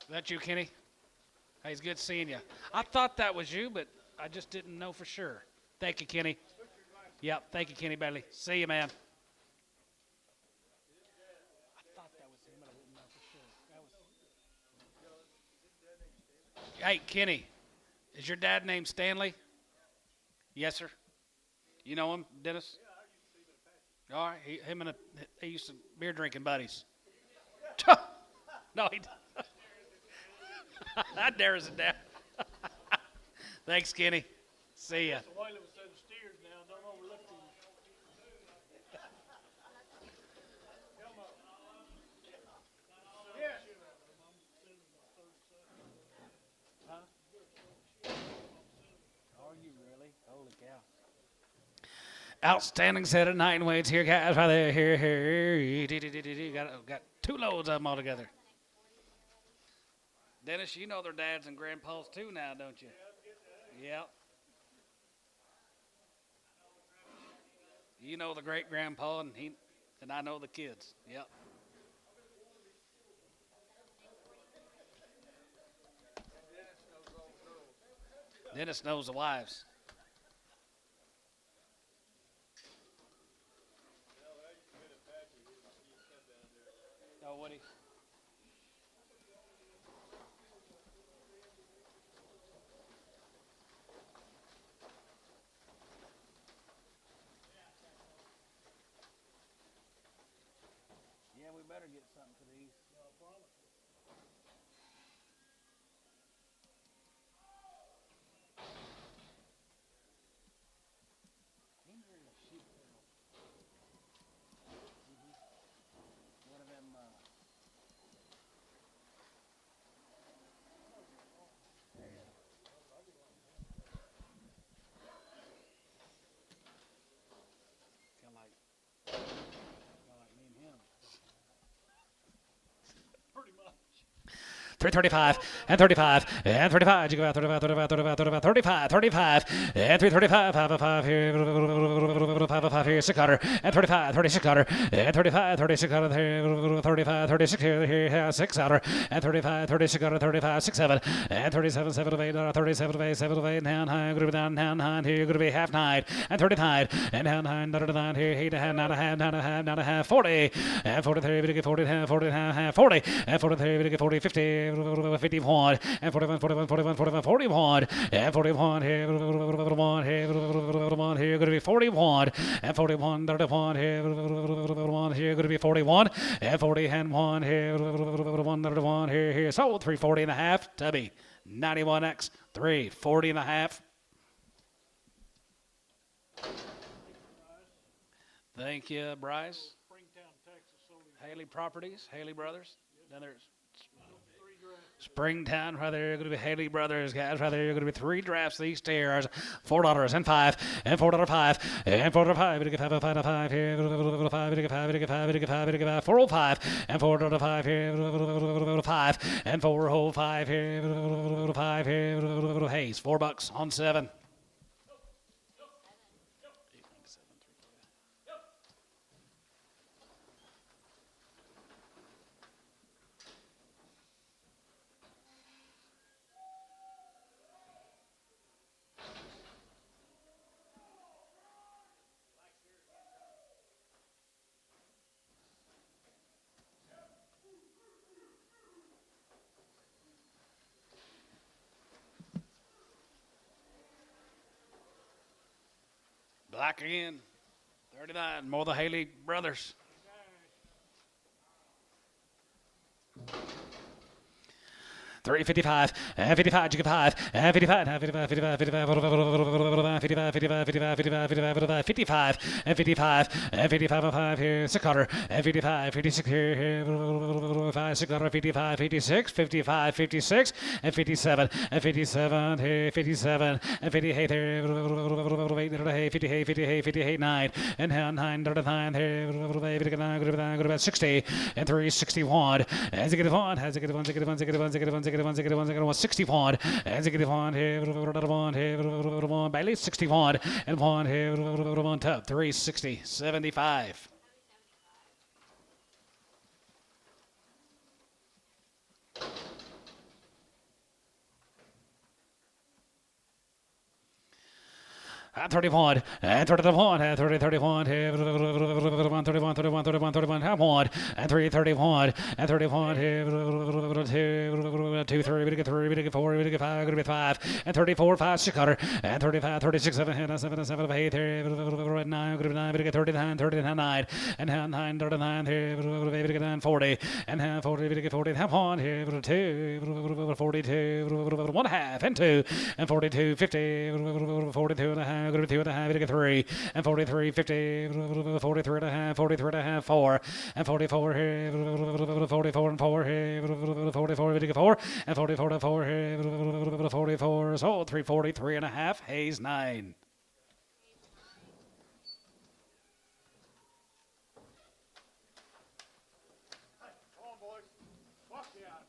[SPEAKER 1] Is that you, Kenny? Hey, it's good seeing you. I thought that was you, but I just didn't know for sure. Thank you, Kenny. Yep, thank you, Kenny Bailey. See you, man. I thought that was him, but I didn't know for sure. Hey, Kenny, is your dad named Stanley? Yes, sir. You know him, Dennis? All right, him and they used to beer drinking buddies. No, he didn't. That narrows it down. Thanks, Kenny. See ya. Are you really? Holy cow. Outstanding set of 9 weights here, guys. Right there. Here. Got 2 loads of them all together. Dennis, you know their dads and grandpas too now, don't you? Yep. You know the great grandpa, and I know the kids. Yep. Dennis knows the wives. Oh, Woody. Yeah, we better get something for these. 335 and 35 and 35. You go out 35, 35, 35, 35, 35, 35 and 335. 5 here, 5 here, 600 and 35, 3600 and 35, 3600 here, 35, 36 here, 600 and 35, 3600, 35, 67 and 37, 7 of 8, 37 of 8, 7 of 8, down high, going to be down here, going to be half 9 and 39 and down high, 9 here, 8 and 9 and a half, 40 and 43, we get 40 and 40 and 40 and 43, we get 40, 50, 51 and 41, 41, 41, 41, 41 and 41 here, 41 here, 41 here, going to be 41 and 41, 31 here, 41 here, going to be 41 and 40 and 1 here, 41, 31 here, so 340 and a half, Tubby, 91X, 340 and a half. Thank you, Bryce.
[SPEAKER 2] Springtown, Texas, sold him
[SPEAKER 1] Haley Properties, Haley Brothers. Then there's
[SPEAKER 2] 3 drafts.
[SPEAKER 1] Springtown right there. Going to be Haley Brothers, guys. Right there. Going to be 3 drafts. These stairs, $4 and 5 and $4.05 and $4.05. We get 5 here. 5. We get 5. We get 5. We get 5. We get 5. 405 and $4.05 here. 5 and 405 here. 5 here. Hayes, $4 on 7. Black again. 39. More the Haley Brothers. $355 and 55, you get 5 and 55 and 55, 55, 55, 55, 55, 55, 55, 55 and 55 and 55 and 5 here, 600 and 55, 56 here, 5, 600, 55, 56, 55, 56 and 57 and 57 here, 57 and 58 here, 58, 58, 58, 9 and 9, here, 60 and 361 as you get it on, as you get it on, 61 and you get one here, Bailey 61 and 1 here, 1 360 75. At 31, and 31, and 30, 31, 31, 31, 31, 31, 31, have 1, and 3, 31, and 31, 2, 3, we get 3, we get 4, we get 5, going to be 5, and 34, 5, 600, and 35, 36, 7, 7, 7, 8, 9, going to be 9, we get 39, 39, 9, and 9, 39, we get 9, 40, and 40, we get 40, have 1, 2, 42, 1 half, and 2, and 42, 50, 42 and a half. Go to 2 and a half, you get 3, and 43, 50, 43 and a half, 43 and a half, 4, and 44 here, 44 and 4 here, 44, you get 4, and 44 and 4 here, 44, so 343 and a half, Hayes 9.
[SPEAKER 2] Come on, boys. Walk me out.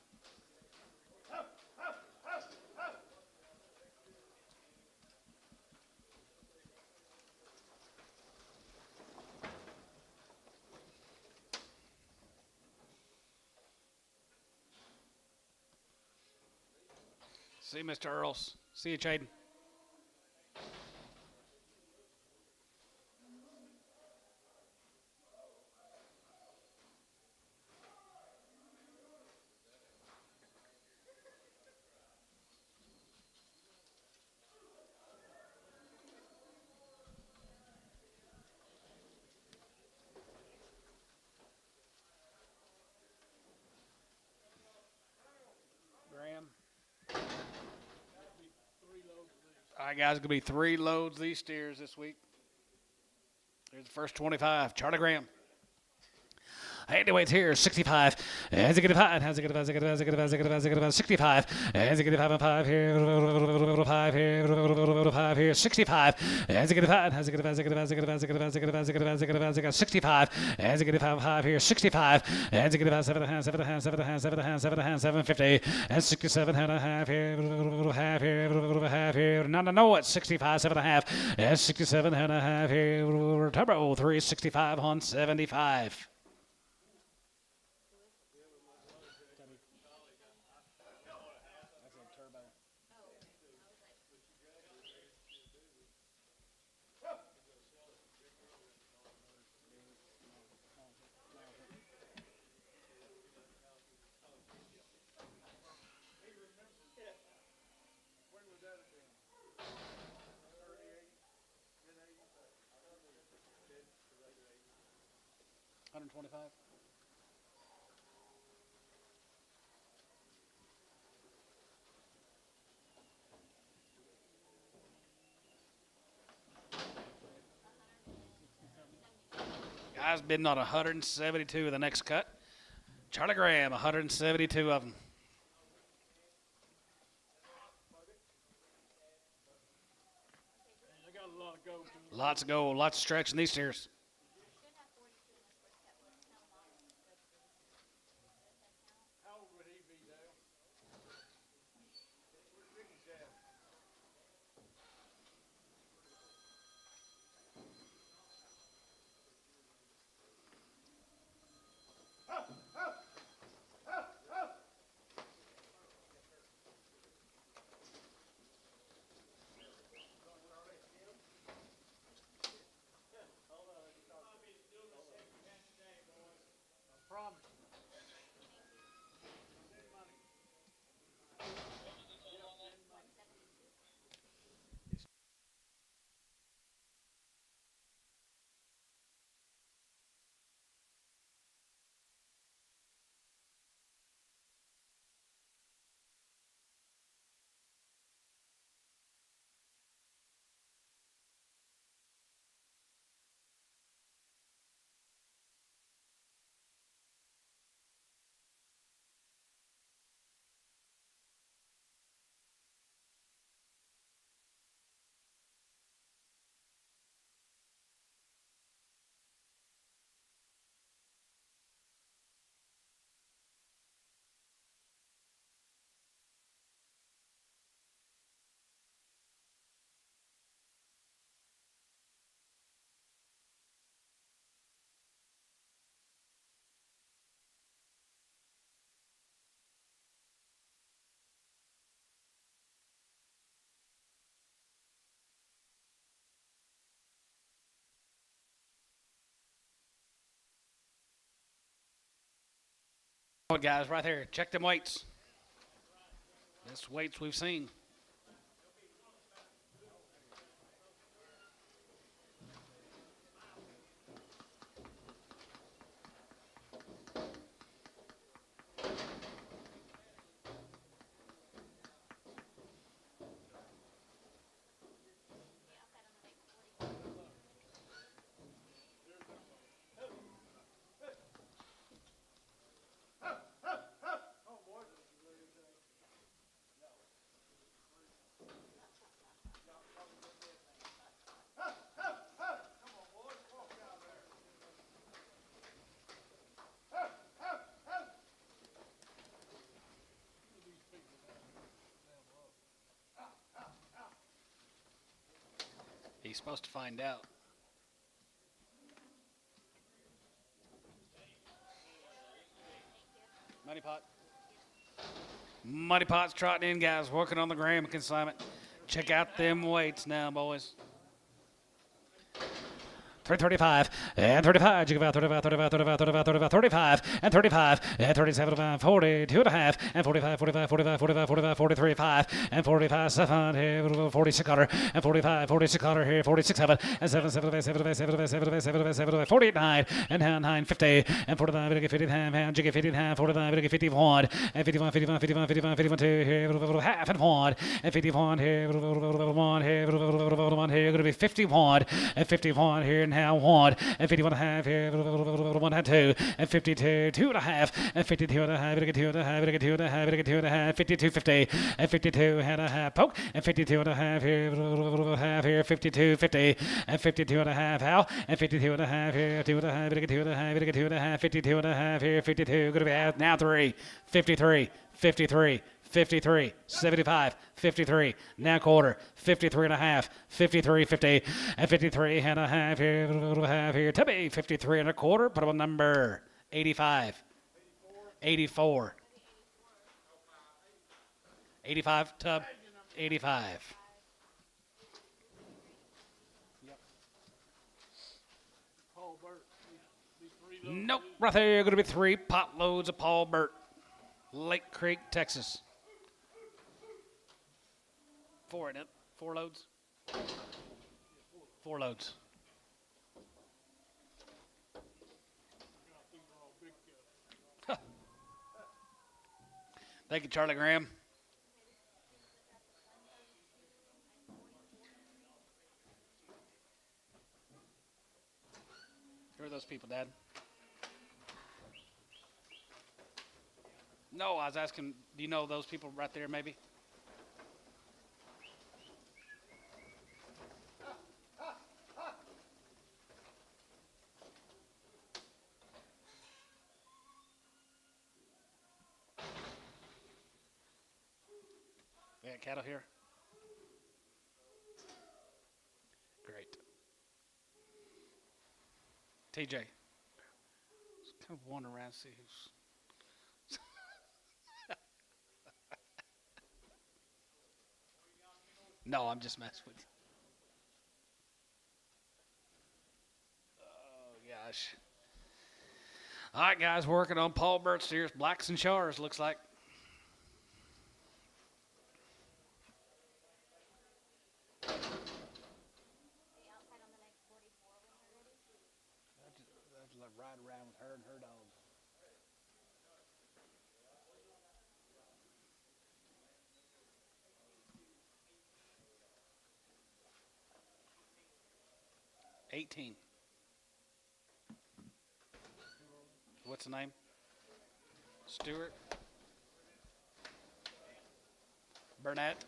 [SPEAKER 1] See you, Mr. Earls. See you, Chaden. Graham. All right, guys, going to be 3 loads of these steers this week. Here's the first 25. Charlie Graham. Anyway, it's here, 65. As it get 5, as it get 5, 65. As it get 5 and 5 here, 5 here, 5 here, 65. As it get 5, as it get 5, 65. As it get 5 5 here, 65. As it get 5 7 and a half, 7 and a half, 7 and a half, 7 and a half, 7 and a half, 750. And 67 and a half here, half here, half here. No, it's 65, 7 and a half. And 67 and a half here, turbo 365 on 75.
[SPEAKER 2] When was that again? 38, then
[SPEAKER 1] 125. Guys bidding on 172 of the next cut. Charlie Graham, 172 of them.
[SPEAKER 2] I got a lot of gold too.
[SPEAKER 1] Lots of gold, lots of stretch in these steers.
[SPEAKER 2] How old would he be, Dale? Where's Ricky's dad? Promise.
[SPEAKER 1] Oh, guys, right there. Check them weights. Best weights we've seen. He's supposed to find out. Money Pot. Money Pot's trotting in, guys, working on the gram consignment. Check out them weights now, boys. 335 and 35. You give out 35, 35, 35, 35, 35, 35 and 35 and 37, 42 and a half and 45, 45, 45, 45, 45, 43, 5 and 45, 7 here, 46 quarter and 45, 46 quarter here, 46, 7 and 7, 7, 7, 7, 7, 7, 7, 48, 9 and 9, 50 and 49, 50, and jiggy 50, 49, 51 and 51, 51, 51, 51, 51, 2 here, half and 1 and 51 here, 1 here, 1 here, going to be 51 and 51 here and now 1, and 51 and a half here, 1 and 2, and 52, 2 and a half, and 52 and a half, 2 and a half, 2 and a half, 2 and a half, 52, 50, and 52 and a half, poke, and 52 and a half here, 52, 50, and 52 and a half, out, and 52 and a half here, 2 and a half, 2 and a half, 2 and a half, 52 and a half here, 52, going to be out, now 3, 53, 53, 53, 75, 53, now quarter, 53 and a half, 53, 50, and 53 and a half here, Tubby, 53 and a quarter, put up a number, 85, 84, 85, Tub, 85.
[SPEAKER 2] Paul Burt, be 3 loads.
[SPEAKER 1] Nope, right there, going to be 3 pot loads of Paul Burt, Lake Creek, Texas. 4 in it, 4 loads. 4 loads. Thank you, Charlie Graham. Who are those people, Dad? No, I was asking, do you know those people right there, maybe? We got cattle here? Great. TJ. Just kind of wander around, see who's. No, I'm just messing with you. Oh, gosh. All right, guys, working on Paul Burt steers, blacks and chars, looks like.
[SPEAKER 3] The outside on the next 44 when you're ready.
[SPEAKER 1] I'd like ride around with her and her dog. $18. What's the name? Stewart. Burnett.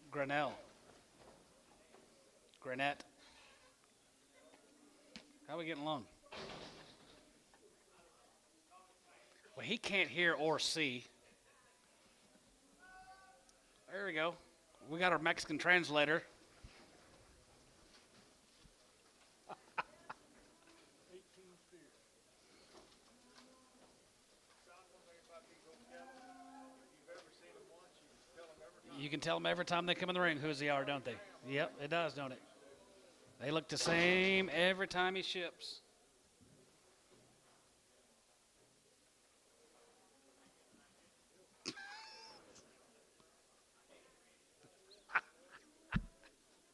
[SPEAKER 1] Grinnell. Granette. How are we getting along? Well, he can't hear or see. There we go. We got our Mexican translator.
[SPEAKER 2] 18 steers. John, one thing about these old cattle, if you've ever seen them once, you can tell them every time.
[SPEAKER 1] You can tell them every time they come in the ring whose they are, don't they? Yep, it does, don't it? They look the same every time he ships.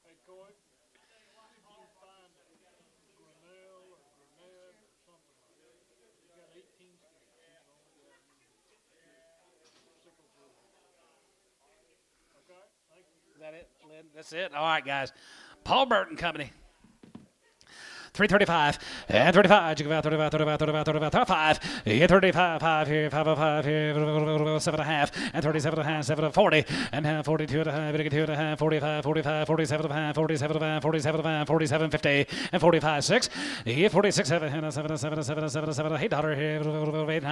[SPEAKER 2] Hey, Coy, if you find Grinnell or Grenade or something like that, you got 18 steers. You know, sickle through. Okay, thank you.
[SPEAKER 1] Is that it, Lynn? That's it? All right, guys. Paul Burton Company. 335 and 35. You go out 35, 35, 35, 35, 35. Yeah, 35, 5 here, 505 here, 7.5, and 37.5, 740, and 42.5, 42.5, 45, 45, 47.5, 47.5, 47.5, 47.50, and 45.6. Yeah, 46, 7, 7, 7, 7, 7, 7, $8 here, 8,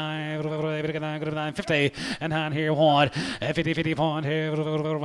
[SPEAKER 1] 9, 50, and 9 here, 1, and 50, 51 here,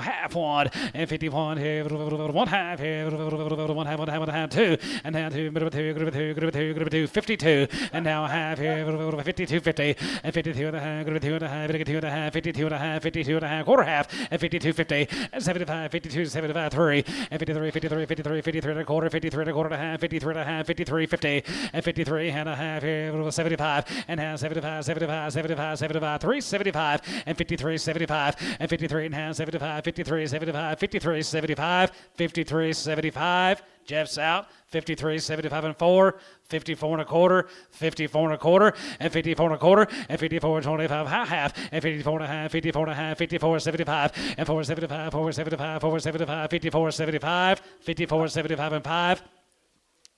[SPEAKER 1] half 1, and 51 here, 1 half here, 1 half, 2, and now 2, group 2, 52, and now a half here, 52, 50, and 52 and a half, group 2 and a half, 52 and a half, 52 and a half, 52 and a half, quarter half, and 52, 50, and 75, 52, 75, 3, and 53, 53, 53, 53 and a quarter, 53 and a quarter and a half, 53 and a half, 53, 50, and 53 and a half here, 75, and now 75, 75, 75, 75, 3, 75, and 53, 75, and 53 and a half, 75, 53, 75, 53, 75, 53, 75, Jeff's out. 53, 75 and 4, 54 and a quarter, 54 and a quarter, and 54 and a quarter, and 54 and 25 half, and 54 and a half, 54 and a half, 54 75, and 475, 475, 475, 54 75, 54 75 and 5.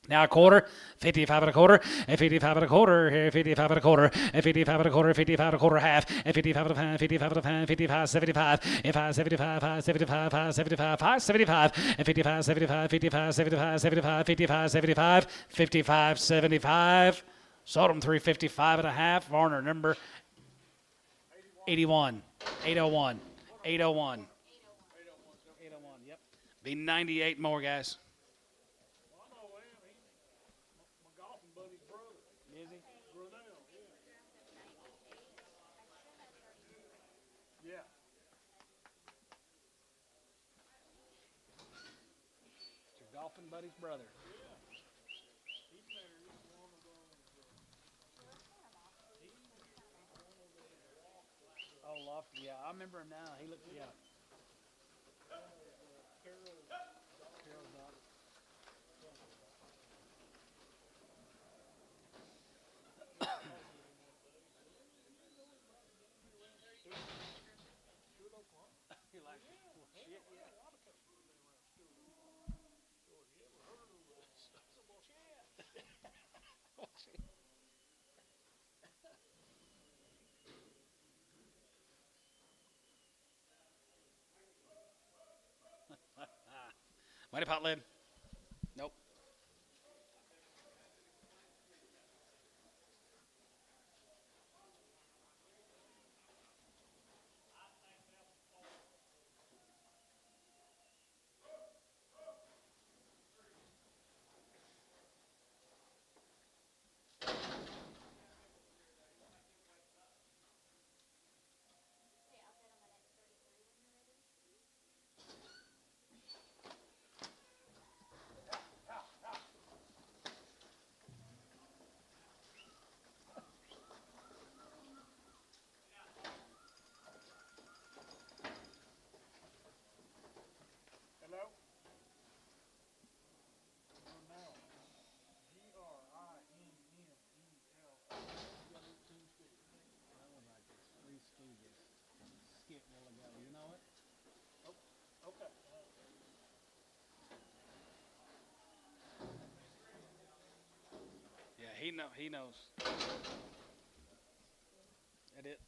[SPEAKER 1] Now a quarter, 55 and a quarter, and 55 and a quarter, here 55 and a quarter, and 55 and a quarter, 55 and a quarter half, and 55 and a half, 55 and a half, 55, 75, and 5, 75, 5, 75, 5, 75, 5, 75, and 55, 75, 55, 75, 75, 55, 75, 55, 75. Sold them 355 and a half. Varner, number 81, 801, 801. 801, yep. Be 98 more, guys.
[SPEAKER 2] Well, I know him. He's my golfing buddy's brother.
[SPEAKER 1] Is he?
[SPEAKER 2] Reno, yeah. Yeah.
[SPEAKER 1] It's your golfing buddy's brother.
[SPEAKER 2] He married one of those.
[SPEAKER 1] Oh, Lofty, yeah. I remember him now. He looked, yeah. Carol's daughter. You're like, well, shit, yeah. Mighty pot lid. Nope.
[SPEAKER 2] Hello? Oh, no. G-R-I-N-N-E-L. You got 18 speed.
[SPEAKER 1] That was like Three Stooges. Skip a while ago. You know it?
[SPEAKER 2] Okay.
[SPEAKER 1] Yeah, he knows. That it?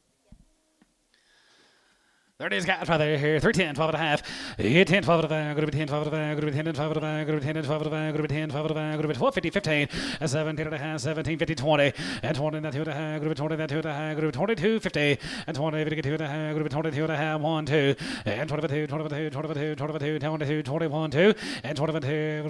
[SPEAKER 1] There it is, guys, right there. Here, 310, 12 and a half. 10, 12 and a half. Go to 10, 12 and a half. Go to 10, 12 and a half. Go to 10, 12 and a half. Go to 10, 12 and a half. Go to 12, 50, 15. 17 and a half. 17, 50, 20. And 20, and 2 and a half. Go to 20, and 2 and a half. Go to 22, 50. And 20, 50, 2 and a half. Go to 22 and a half. 1, 2. And 22, 22, 22, 22, 22, 21, 2. And 22,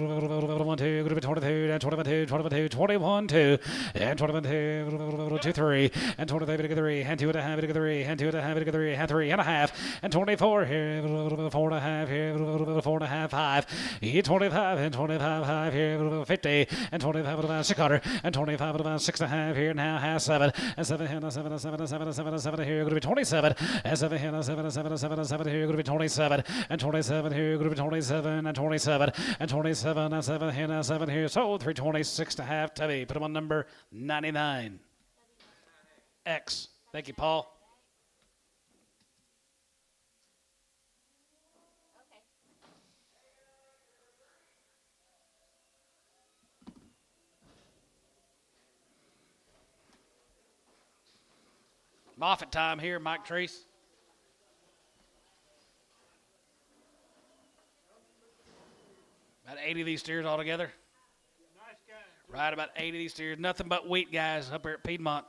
[SPEAKER 1] 1, 2. Go to 22, and 22, 22, 21, 2. And 22, 2, 3. And 23, 3. And 2 and a half. 3. And 2 and a half. 3. And 3 and a half. And 24 here, 4 and a half here, 4 and a half, 5. Here 25 and 25, 5 here, 50 and 25 and about 600 and 25 and about 6 and a half here now, half 7 and 7 here, 7 and 7 and 7 and 7 and 7 here, going to be 27 and 7 here, 7 and 7 and 7 and 7 here, going to be 27 and 27 here, going to be 27 and 27 and 27 and 7 here, 7 here, so 326 and a half to be. Put them on number 99. X. Thank you, Paul.
[SPEAKER 3] Okay.
[SPEAKER 1] Moffat time here, Mike Treese. About 80 of these steers altogether.
[SPEAKER 2] Nice guy.
[SPEAKER 1] Right, about 80 of these steers. Nothing but wheat, guys, up here at Piedmont.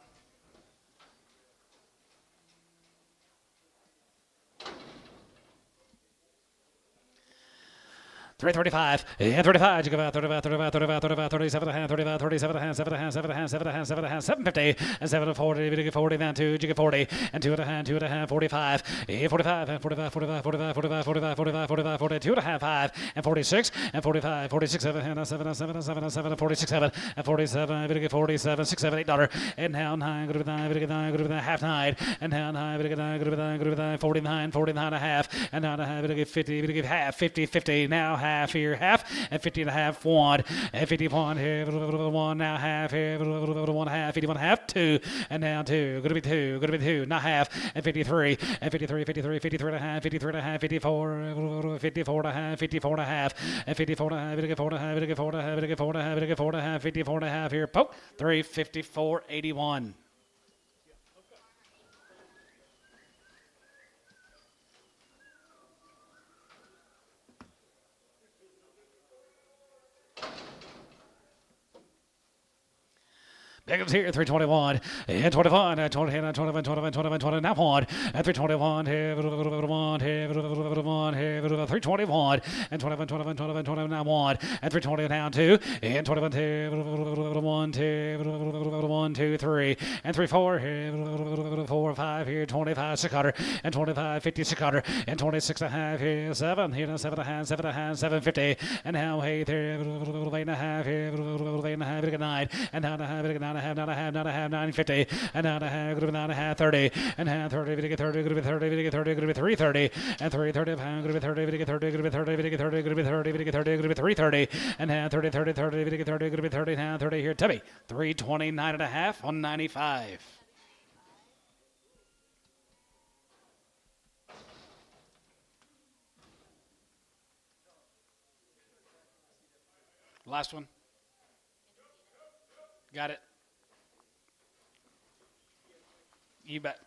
[SPEAKER 1] $335, yeah, 35, you go out, 35, 35, 35, 35, 37 and a half, 35, 37 and a half, 7 and a half, 7 and a half, 7 and a half, 7 and a half, 750, and 7 and 40, you get 40, down 2, you get 40, and 2 and a half, 2 and a half, 45, yeah, 45, and 45, 45, 45, 45, 45, 45, 45, 42 and a half, 5, and 46, and 45, 46, 7, and 7, and 7, and 7, and 7, and 46, 7, and 47, you get 47, 6, 7, $8, and now 9, go to 9, go to 9, go to 9, half 9, and now 9, go to 9, go to 9, go to 9, 49, 49 and a half, and now 9, go to get 50, go to get half, 50, 50, now half. half here, half, and 50 and a half, one, and 51 here, one, now half here, one half, 51 half, two, and now two, gonna be two, not half, and 53, and 53, 53, 53 and a half, 53 and a half, 54, 54 and a half, 54 and a half, and 54 and a half, 54 and a half, 54 and a half, 54 and a half, 54 and a half, 54 and a half here, poke, 354.81. Beckham's here, 321, and 21, and 20, and 21, 21, 21, 20, now one, and 321, here, 1, here, 321, and 21, 21, 21, 21, now one, and 320, now two, and 21, here, 1, 2, 3, and 3, 4, here, 4, 5, here, 25, 600, and 25, 50, 600, and 26 and a half, here, 7, here, 7 and a half, 7 and a half, 750, and now 8, here, 8 and a half, here, 8 and a half, 9, and now 9 and a half, 950, and now 9.5, 30, and now 30, 30, 30, 30, 30, 330, and 330 pound, 30, 30, 30, 30, 30, 30, 30, 30, 330, and now 30, 30, 30, 30, 30, now 30 here, Tubby, 329 and a half on 95. Last one. Got it. You bet.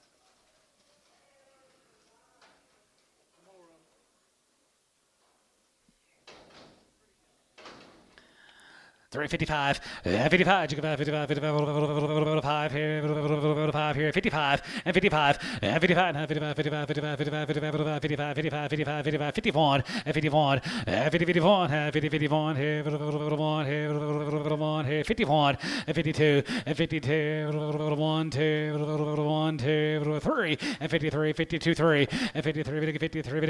[SPEAKER 1] Three 55, 55, 55, 55, 55 here, 5 here, 55, and 55, and 55, and 55, 55, 55, 55, 55, 55, 55, 55, 55, 51, and 51, and 50, 51, and 50, 51 here, 1 here, 1 here, 51, and 52, and 52, 1, 2, 1, 2, 3, and 53, 52, 3, and 53, 53, 53,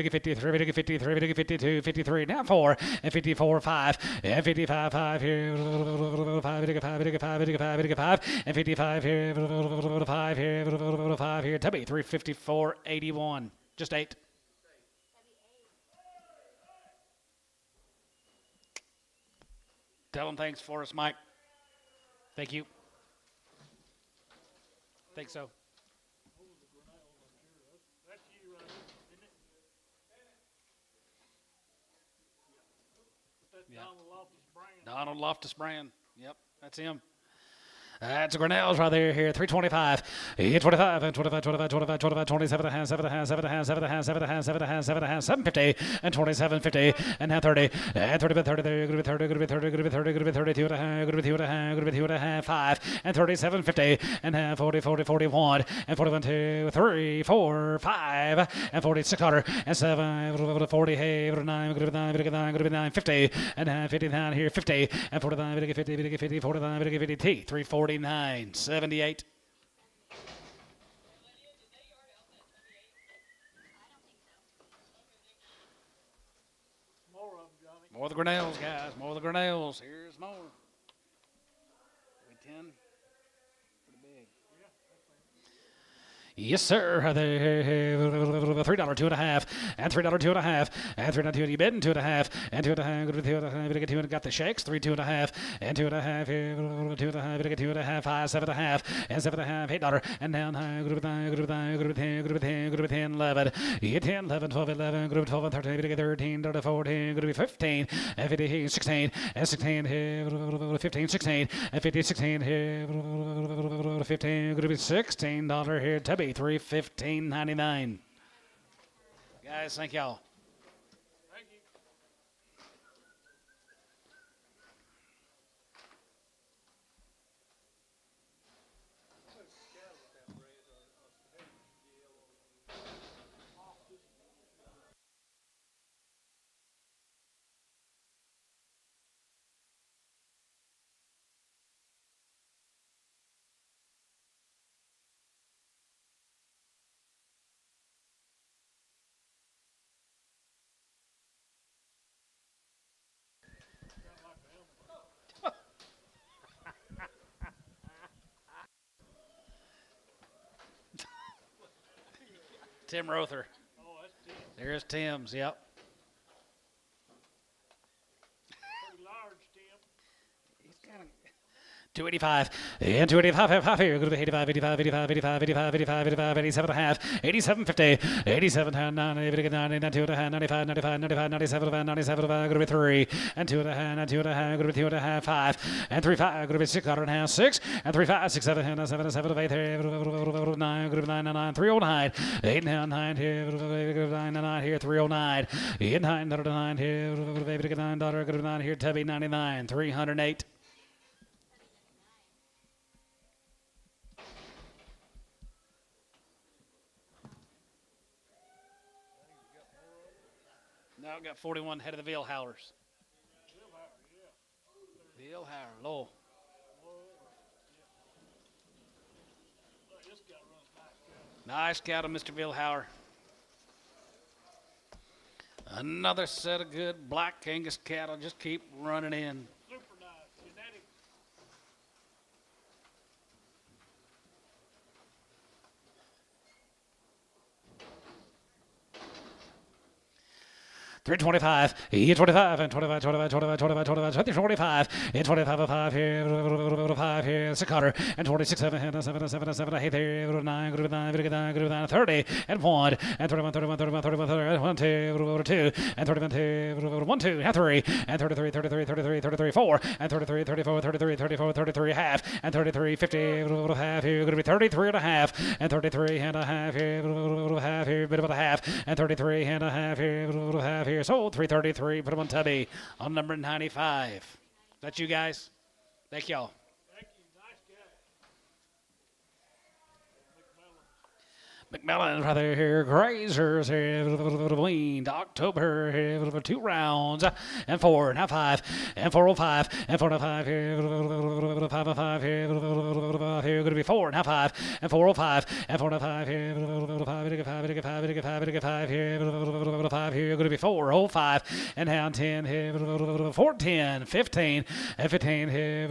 [SPEAKER 1] 53, 52, 53, now 4, and 54, 5, and 55, 5 here. 5, 55, and 55 here, 5 here, 5 here. Tubby, 354.81. Just 8. Tell them thanks for us, Mike. Thank you. Think so.
[SPEAKER 2] That's you right here, isn't it? That's
[SPEAKER 1] Yeah.
[SPEAKER 2] Donald Loftus brand.
[SPEAKER 1] Donald Loftus brand. Yep, that's him. That's a Grinnell's right there here. 325. 25 and 25, 25, 25, 25, 27 and a half, 7 and a half, 7 and a half, 7 and a half, 7 and a half, 7 and a half, 7 and a half, 750 and 2750 and now 30 and 30 30 there, good 30, good 30, good 30, good 32 and a half, good 2 and a half, good 2 and a half, 5 and 3750 and half 40, 40, 41 and 41, 2, 3, 4, 5 and 4600 and 7, 40, hey, 9, good 9, good 9, good 9, 50 and half 59 here, 50 and 49, 50, 50, 49, 50, T, 349, 78.
[SPEAKER 2] More of them, Johnny.
[SPEAKER 1] More of the Grinnells, guys. More of the Grinnells. Here's more. 10. Pretty big. Yes, sir. $3, 2 and a half, and $3, 2 and a half, and $3, 2 you betting 2 and a half, and 2 and a half, good 2 and a half, get 2 and got the shakes, 3, 2 and a half, and 2 and a half, 2 and a half, get 2 and a half, 5, 7 and a half, and 7 and a half, $8, and down high, good 9, good 9, good 10, good 10, good 10, 11, 10, 11, 12, 11, good 12, 13, 13, 14, good 15, and 15, 16, and 16, 15, 16, and 15, 16, 15, good $16 here, Tubby. $315.99. Guys, thank y'all.
[SPEAKER 2] Thank you.
[SPEAKER 1] Tim Rother.
[SPEAKER 2] Oh, that's it.
[SPEAKER 1] There's Tim's, yep. 285 and 285 half here. Going to be 85, 85, 85, 85, 85, 85, 85, 87 and a half, 87 50, 87 and 90, 92 and a half, 95, 95, 95, 97 and 97 going to be 3 and 2 and a half, and 2 and a half, going to be 2 and a half, 5 and 3 5 going to be 6 and a half, 6 and 3 5 6 7 and 7 7 8 9 going to be 9 9 309 8 9 9 here 9 9 here 309 8 9 9 here 9 9 here Tubby 99 308. Now I've got 41 head of the Veal Howlers. Veal Howler, low. Nice cattle, Mr. Veal Howler. Another set of good black Angus cattle. Just keep running in.
[SPEAKER 2] Super nice. Genetic.
[SPEAKER 1] 325, 25, and 25, 25, 25, 25, 25, 25, and 25, 5 here, 5 here, 600, and 26, 7, 7, 7, 7, 8 there, 9, 9, 30, and 1, and 31, 31, 31, 31, 31, 1, 2, 2, and 31, 2, 1, 2, and 3, and 33, 33, 33, 33, 4, and 33, 34, 33, 34, 33, half, and 33, 50, half here, going to be 33 and a half, and 33 and a half here, half here, bit of a half, and 33 and a half here, half here. Sold 333. Put them on Tubby on number 95. That's you guys. Thank y'all.
[SPEAKER 2] Thank you. Nice guy.
[SPEAKER 1] McMillan's right there here. Grazers here. Weaned October here. 2 rounds and 4 and 5 and 405 and 405 here. 505 here. Here going to be 4 and 5 and 405 and 405 here. 5 here. 5 here. Going to be 405 and down 10 here. 14, 15 and 15 here.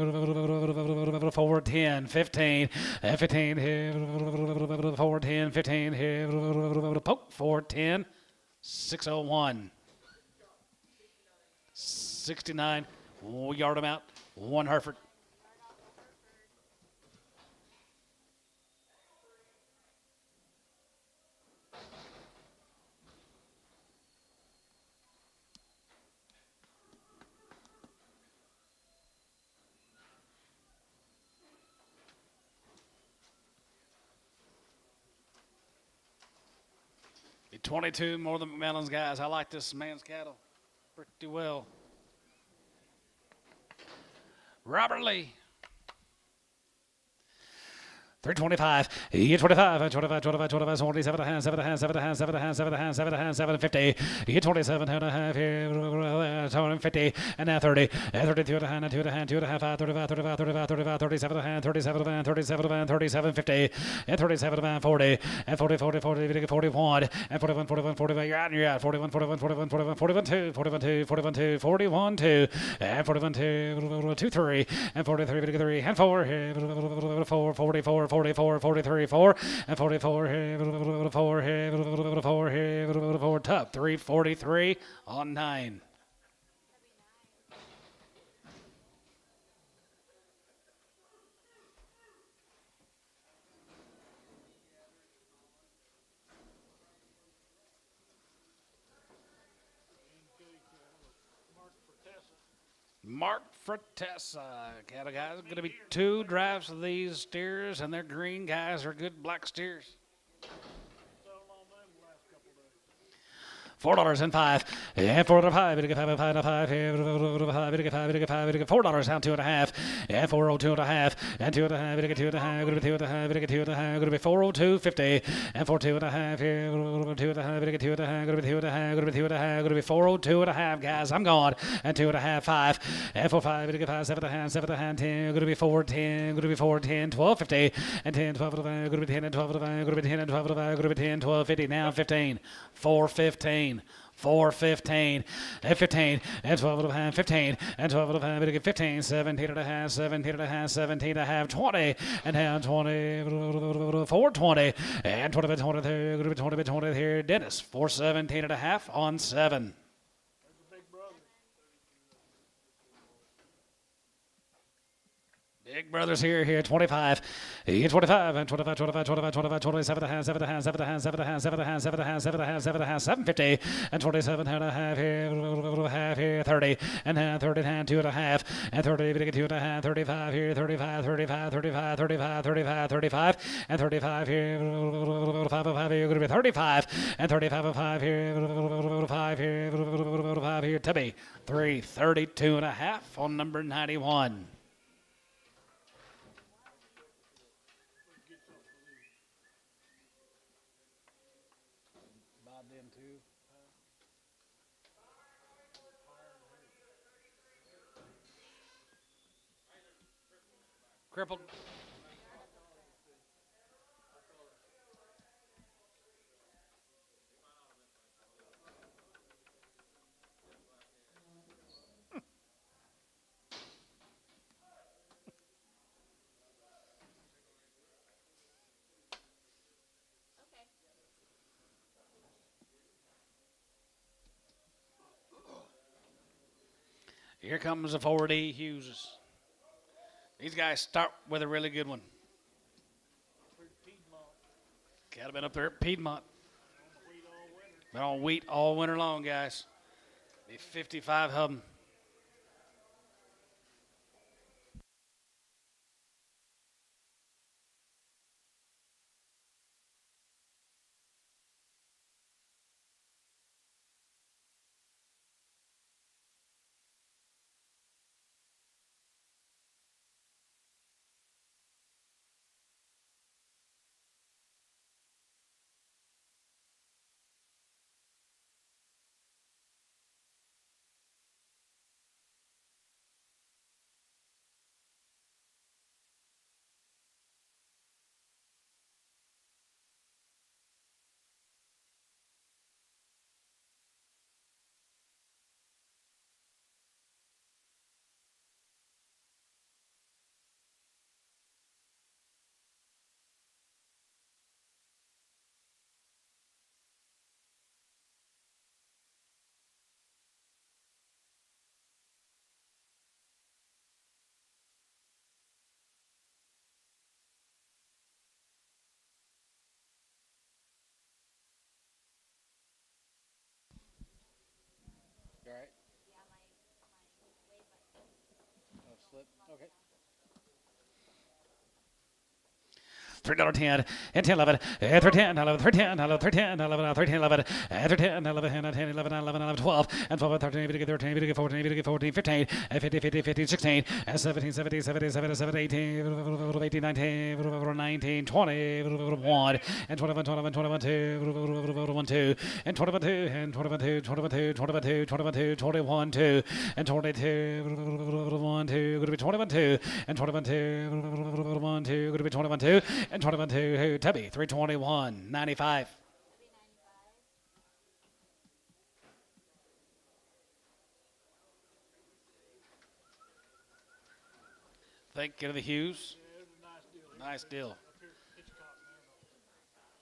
[SPEAKER 1] 410, 15 and 15 here. 410, 15 here. Poke 410, 601, 69. We'll yard them out. 1 Hereford. Be 22 more than McMillan's guys. I like this man's cattle pretty well. Robert Lee. 325, 25, 25, 25, 25, 27 and a half, 7 and a half, 7 and a half, 7 and a half, 7 and a half, 7 and a half, 750, 27 and a half here, 250, and now 30, and 32 and a half, 2 and a half, 2 and a half, 35, 35, 35, 35, 37 and a half, 37 and 37 and 37, 50, and 37 and 40, and 40, 40, 40, 41, and 41, 41, 41, you're out, 41, 41, 41, 41, 41, 2, 41, 2, 41, 2, 41, 2, and 41, 2, 2, 3, and 43, 3, and 4, 4, 44, 44, 43, 4, and 44 here, 4 here, 4 here, 4 top, 343 on 9. Mark Fratessa, cattle guys. Going to be 2 drives of these steers, and their green guys are good black steers. $4 and 5, and 4 and 5, $5 and 5 here, $4 down 2 and a half, and 402 and a half, and 2 and a half, 2 and a half, going to be 2 and a half, 2 and a half, going to be 402.50, and 42 and a half here, 2 and a half, 2 and a half, going to be 2 and a half, going to be 2 and a half, going to be 402 and a half, guys. I'm gone, and 2 and a half, 5, and 4 5, 5, 7 and a half, 7 and a half, 10, going to be 410, going to be 410, 1250, and 10, 12 and 5, going to be 10 and 12 and 5, going to be 10 and 12 and 5, going to be 10, 1250, now 15, 415. 415 and 15 and 12 and a half, 15 and 12 and a half, 15, 17 and a half, 17 and a half, 17 and a half, 20 and down 20, 420 and 20 20 20 20 here. Dennis 417 and a half on 7. Big brothers here, 25. Here, 25, and 25, 25, 25, 25, 27 and a half, 7 and a half, 7 and a half, 7 and a half, 7 and a half, 7 and a half, 7 and a half, 7 and a half, 750, and 27 and a half here, 30, and 30 and a half, 2 and a half, and 30, 2 and a half, 35 here, 35, 35, 35, 35, 35, 35, and 35 here, 5 of 5 here, going to be 35, and 35 of 5 here, 5 here, 5 here, Tubby, 332 and a half on number 91. Them too. Crippled.
[SPEAKER 3] Okay.
[SPEAKER 1] Here comes the 4D Hughes. These guys start with a really good one. Got been up there at Piedmont. Been on wheat all winter long, guys. Be 55 of them. You all right?
[SPEAKER 3] Yeah, my wave button.
[SPEAKER 1] Oh, slip. Okay. $3.10, and 10, 11, and 13, 11, 13, 11, 13, 11, 13, 11, and 13, 11, 10, 11, 11, 11, 12, and 12, 13, 13, 14, 14, 15, and 50, 50, 15, 16, and 17, 17, 17, 17, 18, 18, 19, 19, 20, 1, and 21, 21, 21, 2, 1, 2, and 21, 2, and 21, 2, 21, 2, 21, 2, 21, 2, 21, 2, and 22, 1, 2, going to be 21, 2, and 21, 2, 1, 2, going to be 21, 2, and 21 to Tubby, 321, 95.
[SPEAKER 3] Maybe 95.
[SPEAKER 1] Thank you to the Hughes.
[SPEAKER 2] Yeah, it was a nice deal.
[SPEAKER 1] Nice deal.
[SPEAKER 2] Up here at Hitchcock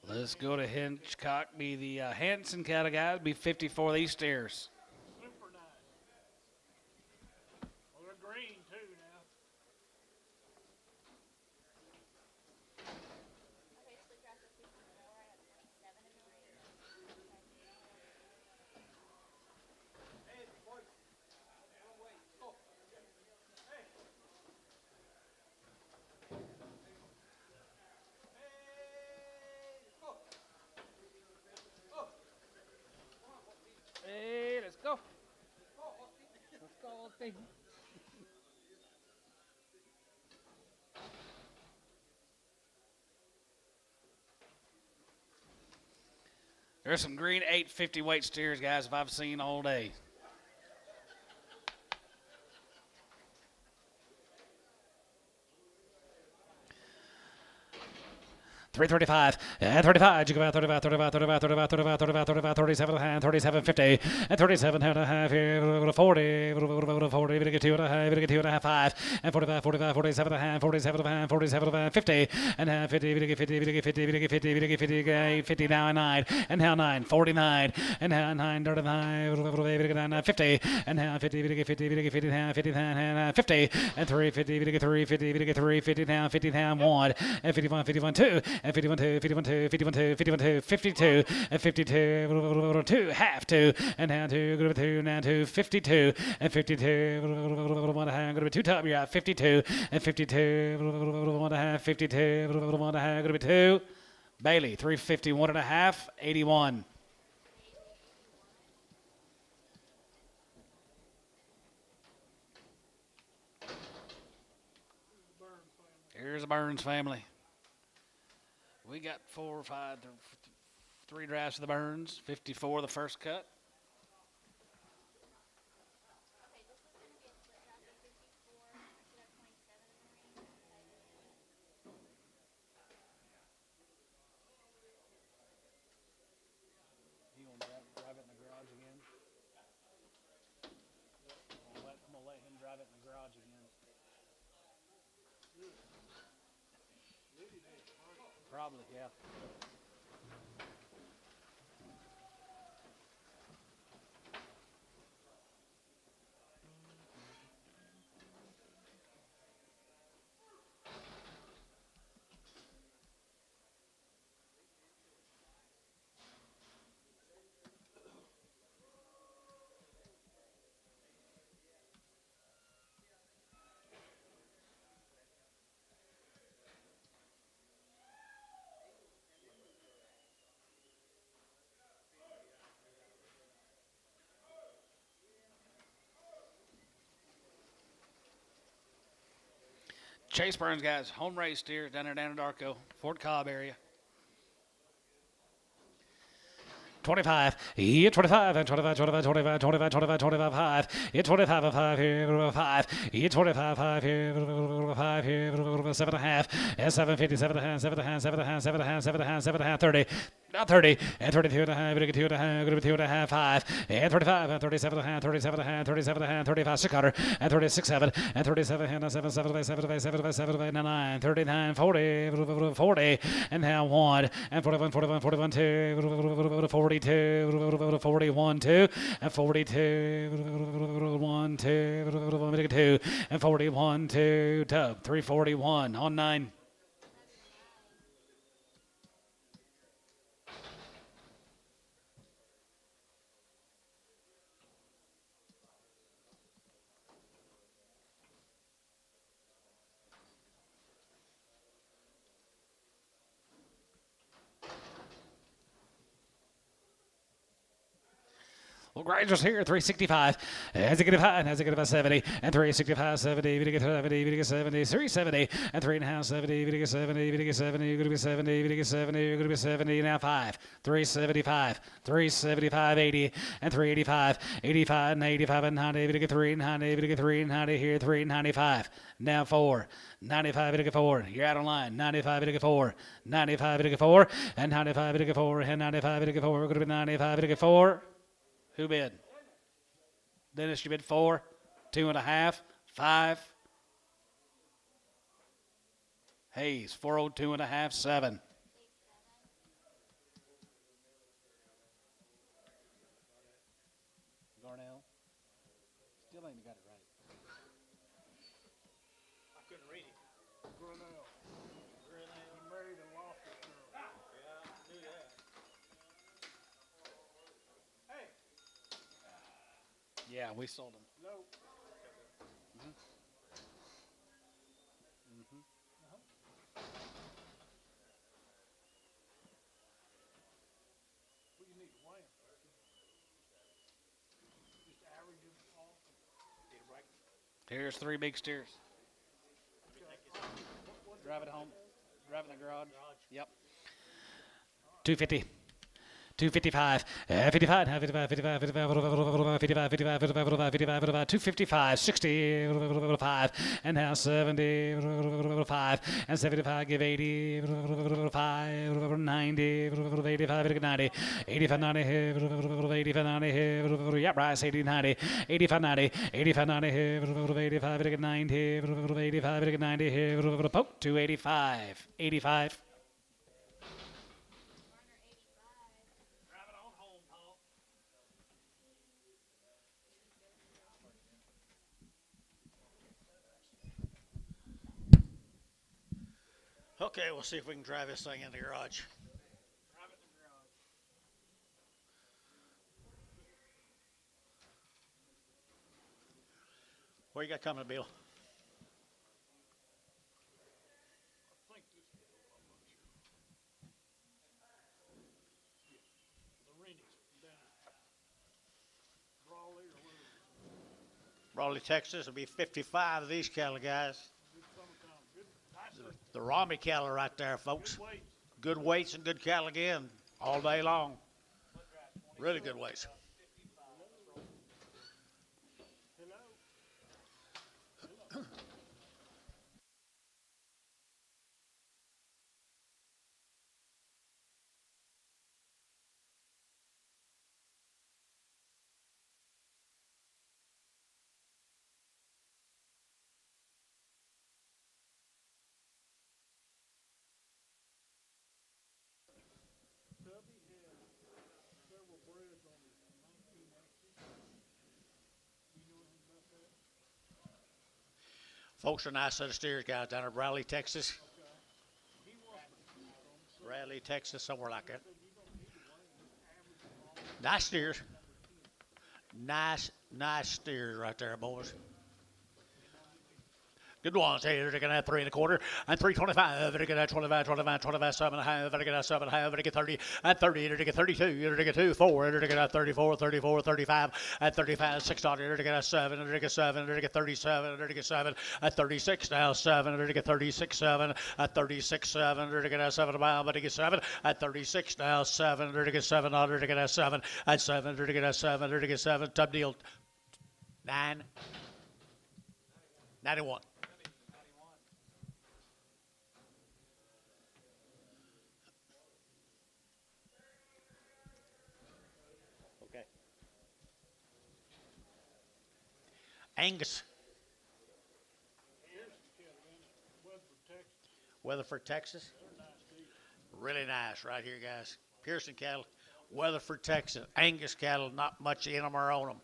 [SPEAKER 2] now.
[SPEAKER 1] Let's go to Hitchcock. Be the Hanson kind of guys. Be 54 of these stairs.
[SPEAKER 2] Super nice. Well, they're green too now.
[SPEAKER 3] Okay, split tractor 54. I have 27 in the ring.
[SPEAKER 1] Hey, let's go. Let's go, Steve. There's some green 850 weight steers, guys, if I've seen all day. 335 and 35. You go out 35, 35, 35, 35, 35, 35, 35, 37 and a half, 37, 50 and 37 and a half here, 40, 40, we get 2 and a half, we get 2 and a half, 5 and 45, 45, 47 and a half, 47 and a half, 47 and a half, 50 and a half, 50, we get 50, we get 50, we get 50, we get 50, 50 now and 9 and now 9, 49 and now 9, 39, we get 9, 50 and now 50, we get 50, we get 50 now, 50 now, 50 and 3, 50, we get 3, 50, we get 3, 50 now, 1 and 51, 51, 2 and 51, 2, 51, 2, 51, 2, 51, 2, 52 and 52, 2, half 2 and now 2, go to 2, now 2, 52 and 52, 1 half, go to 2 top, you're out 52 and 52, 1 half, 52, 1 half, go to 2. Bailey, 350, 1 and a half, 81. Here's the Burns family. We got 4 or 5, 3 drafts of the Burns, 54 the first cut.
[SPEAKER 3] Okay, this is going to be a split draft of 54. I should have 27 in the ring.
[SPEAKER 1] You gonna drive it in the garage again? I'm gonna let him drive it in the garage again. Probably, yeah. Chase Burns, guys, home race steers down there down in Anadarko, Fort Cobb area. 25, yeah, 25, and 25, 25, 25, 25, 25, 25, 5, yeah, 25, 5 here, 5, yeah, 25, 5 here, 5 here, 7 and a half, and 750, 7 and a half, 7 and a half, 7 and a half, 7 and a half, 7 and a half, 7 and a half, 30, not 30, and 32 and a half, 2 and a half, 2 and a half, 5, and 35, and 37 and a half, 37 and a half, 37 and a half, 35, 600, and 36, 7, and 37, and 7, 7, 7, 7, 7, 9, 39, 40, 40, and now 1, and 41, 41, 41, 2, 42, 41, 2, and 42, 1, 2, 2, and 41, 2, tub, 341 on 9. Well, Granger's here, 365. Has it get high, has it get about 70, and 365, 70, we get 70, we get 70, 370, and 3.5, 70, we get 70, we get 70, you're going to be 70, we get 70, you're going to be 70, now 5, 375, 375, 80, and 385, 85, and 85, and 90, we get 390, we get 390 here, 395, now 4, 95, we get 4, you're out of line, 95, we get 4, 95, we get 4, and 95, we get 4, and 95, we get 4, we're going to be 95, we get 4. Who bid? Dennis, you bid 4, 2.5, 5. Hayes, 402.5, 7. Garnell, still ain't got it right.
[SPEAKER 2] I couldn't read it. Grinnell. He married and lost his girl.
[SPEAKER 4] Yeah, I knew that.
[SPEAKER 2] Hey,
[SPEAKER 1] Yeah, we sold him.
[SPEAKER 2] no. What you need to weigh 'em? Just average them off.
[SPEAKER 1] Here's 3 big steers. Drive it home. Drive it in the garage. Yep. 250. 255, 55, 55, 55, 55, 55, 55, 55, 255, 60, 5, and now 70, 5, and 75, give 80, 5, 90, 85, 90, 85, 90, 85, 90, yep, right, 80, 90, 85, 90, 85, 90, 85, 90, 85, 90, poke, 285, 85.
[SPEAKER 4] Okay, we'll see if we can drive this thing in the garage. What you got coming, Bill?
[SPEAKER 2] I think this is, I'm not sure. The Rennies down in Raleigh or whatever.
[SPEAKER 4] Raleigh, Texas. It'll be 55 of these cattle, guys.
[SPEAKER 2] Good summertime. Good, nice,
[SPEAKER 4] The Raleigh cattle right there, folks.
[SPEAKER 2] good weights.
[SPEAKER 4] Good weights and good cattle again, all day long. Really good weights.
[SPEAKER 2] Hello. Tubby had several breds on his 19Xs. Do you know anything about that?
[SPEAKER 4] Folks are nice set of steers, guys, down at Raleigh, Texas.
[SPEAKER 2] Okay. He wants to see from
[SPEAKER 4] Raleigh, Texas, somewhere like that. Nice steers. Nice steers right there, boys. Good ones. Hey, they're going to have 3 1/4 and 325. They're going to have 25, 25, 25, 7 1/2. They're going to have 7 1/2. They're going to get 30 and 30. They're going to get 32. They're going to get 2, 4. They're going to have 34, 34, 35 and 35, 6 on. They're going to have 7. They're going to get 7. They're going to get 37. They're going to get 7 at 36 now. 7. They're going to get 36, 7 at 36, 7. They're going to have 7 a mile, but they get 7 at 36 now. 7. They're going to get 7 on. They're going to have 7 at 7. They're going to have 7. They're going to get 7. Tub deal. 9. 91. Okay. Angus, Weatherford, Texas. Really nice right here, guys. Pearson cattle, Weatherford, Texas. Angus cattle, not much in them or on them.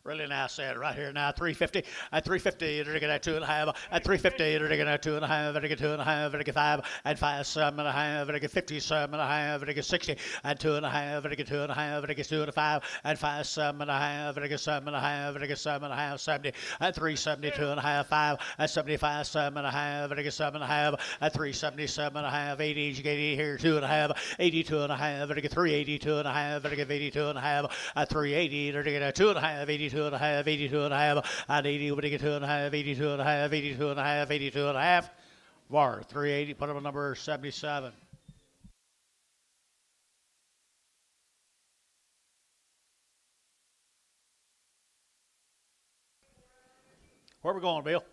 [SPEAKER 4] Really nice set right here now. 350 at 350. They're going to 2.5 at 350. They're going to 2.5. They're going to 2.5. They're going to 5 at 5 7 1/2. They're going to 57 1/2. They're going to 60 at 2.5. They're going to 2.5. They're going to 2.5 at 5 7 1/2. They're going to 7 1/2. They're going to 7 1/2. 70 at 370. 2.5 5 at 75 7 1/2. They're going to 7 1/2 at 377 1/2. 80. You get 80 here. 2.5 82 1/2. They're going to 382 1/2. They're going to give 82 1/2 at 380. They're going to 2.5 82 1/2, 82 1/2, and 80, we're going to 2.5, 82 1/2, 82 1/2, 82 1/2. Var 380, put up a number 77. Where are we going, Bill?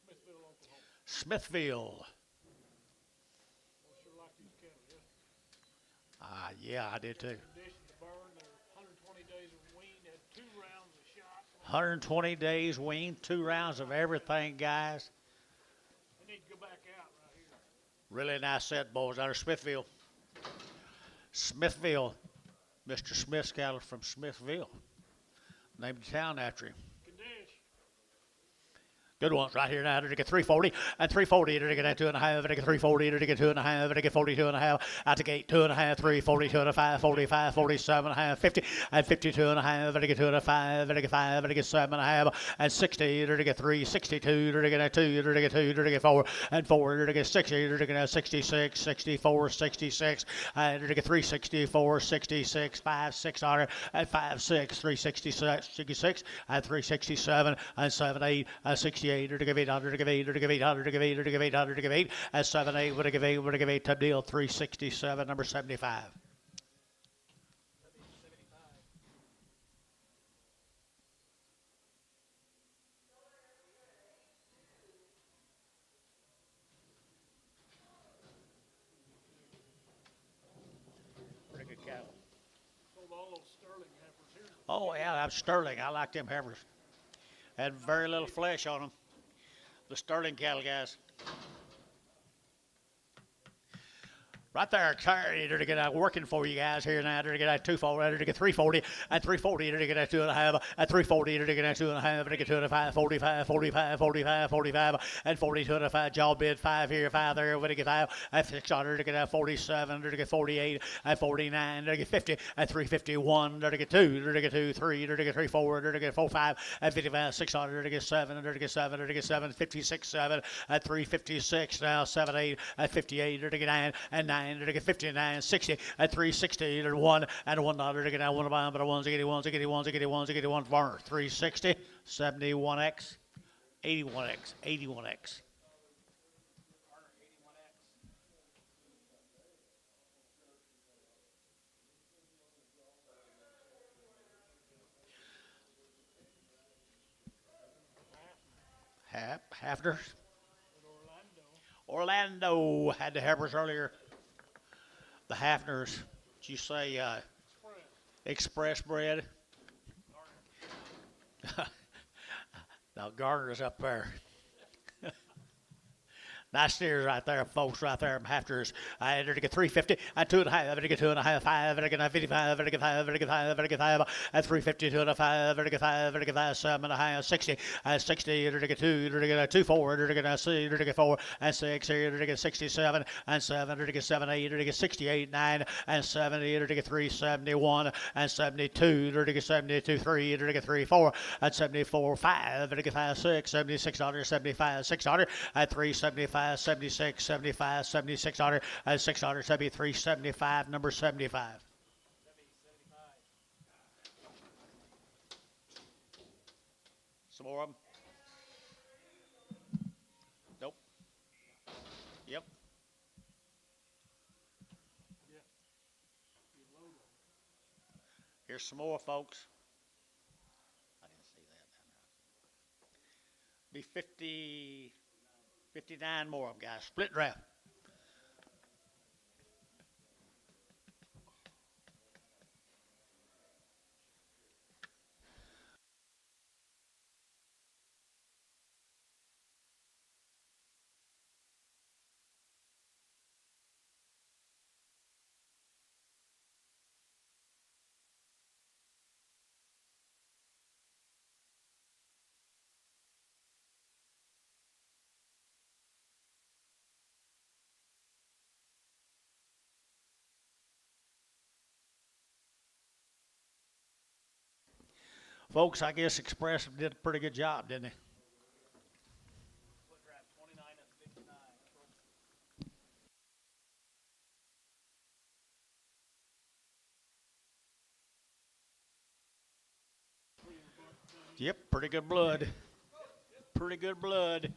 [SPEAKER 2] Smithville, Oklahoma.
[SPEAKER 4] Smithville.
[SPEAKER 2] I sure like these cattle, yeah.
[SPEAKER 4] Yeah, I did too.
[SPEAKER 2] Conditions burn. They're 120 days of wean. Had 2 rounds of shot.
[SPEAKER 4] 120 days weaned, 2 rounds of everything, guys.
[SPEAKER 2] They need to go back out right here.
[SPEAKER 4] Really nice set, boys, out of Smithville. Smithville. Mr. Smith's cattle from Smithville. Named the town after him.
[SPEAKER 2] Kadesh.
[SPEAKER 4] Good ones right here now. They're going to get 340 and 340. They're going to get 2.5. They're going to get 340. They're going to get 2.5. They're going to get 42 1/2. Out the gate, 2.5, 340, 2.5, 45, 47 1/2, 50 and 52 1/2. They're going to get 2.5. They're going to get 5. They're going to get 7 1/2 and 60. They're going to get 3, 62. They're going to get 2. They're going to get 2. They're going to get 4 and 4. They're going to get 60. They're going to have 66, 64, 66. And they're going to get 364, 66, 5, 600 and 5, 6, 366, 66 and 367 and 7, 8 and 60. 68, or to give 800, to give 8, or to give 800, to give 8, or to give 800, to give 8, and 78, would to give 8, would to give 8, top deal, 367, number 75. Pretty good cattle.
[SPEAKER 2] Sold all those sterling heifers here.
[SPEAKER 4] Oh, yeah, that's sterling. I like them heifers. Had very little flesh on them. The sterling cattle, guys. Right there, sorry, to get working for you guys here now. To get 240, to get 340, and 340, to get 2.5, and 340, to get 2.5, to get 2.5, 45, 45, 45, 45, and 42.5. Jaw bid 5 here, 5 there, to get 5, and 600, to get 47, to get 48, and 49, to get 50, and 351, to get 2, to get 2, 3, to get 3, 4, to get 4, 5, and 55, 600, to get 7, to get 7, to get 7, 56, 7, and 356, now 7, 8, and 58, to get 9, and 9. To get 59, 60, at 360, to 1, and $1 to get out 1 pound, but a 1, 81, 81, 81, 81, farmer, 360, 71X, 81X, 81X. Heifers. Orlando had the heifers earlier. The Heifers, did you say express bred? Now Garner's up there. Nice steers right there, folks, right there. Heifers. I had to get 350, at 2.5, I had to get 2.5, 5, I had to get 55, I had to get 5, I had to get 5, I had to get 5, at 350, 2.5, I had to get 5, I had to get 5, 7.5, 60, at 60, I had to get 2, I had to get 2, 4, I had to get 6, I had to get 4, and 6, I had to get 67, and 7, I had to get 7, 8, I had to get 68, 9, and 70, I had to get 3, 71, and 72, I had to get 72, 3, I had to get 3, 4, at 74, 5, I had to get 5, 6, 76, 75, 600, at 375, 76, 75, 7600, 600, 73, 75, number 75. Some more of them? Nope. Yep. Here's some more, folks. I didn't see that. Be 50. 59 more of them, guys. Split draft. Folks, I guess Express did a pretty good job, didn't they? Yep, pretty good blood. Pretty good blood.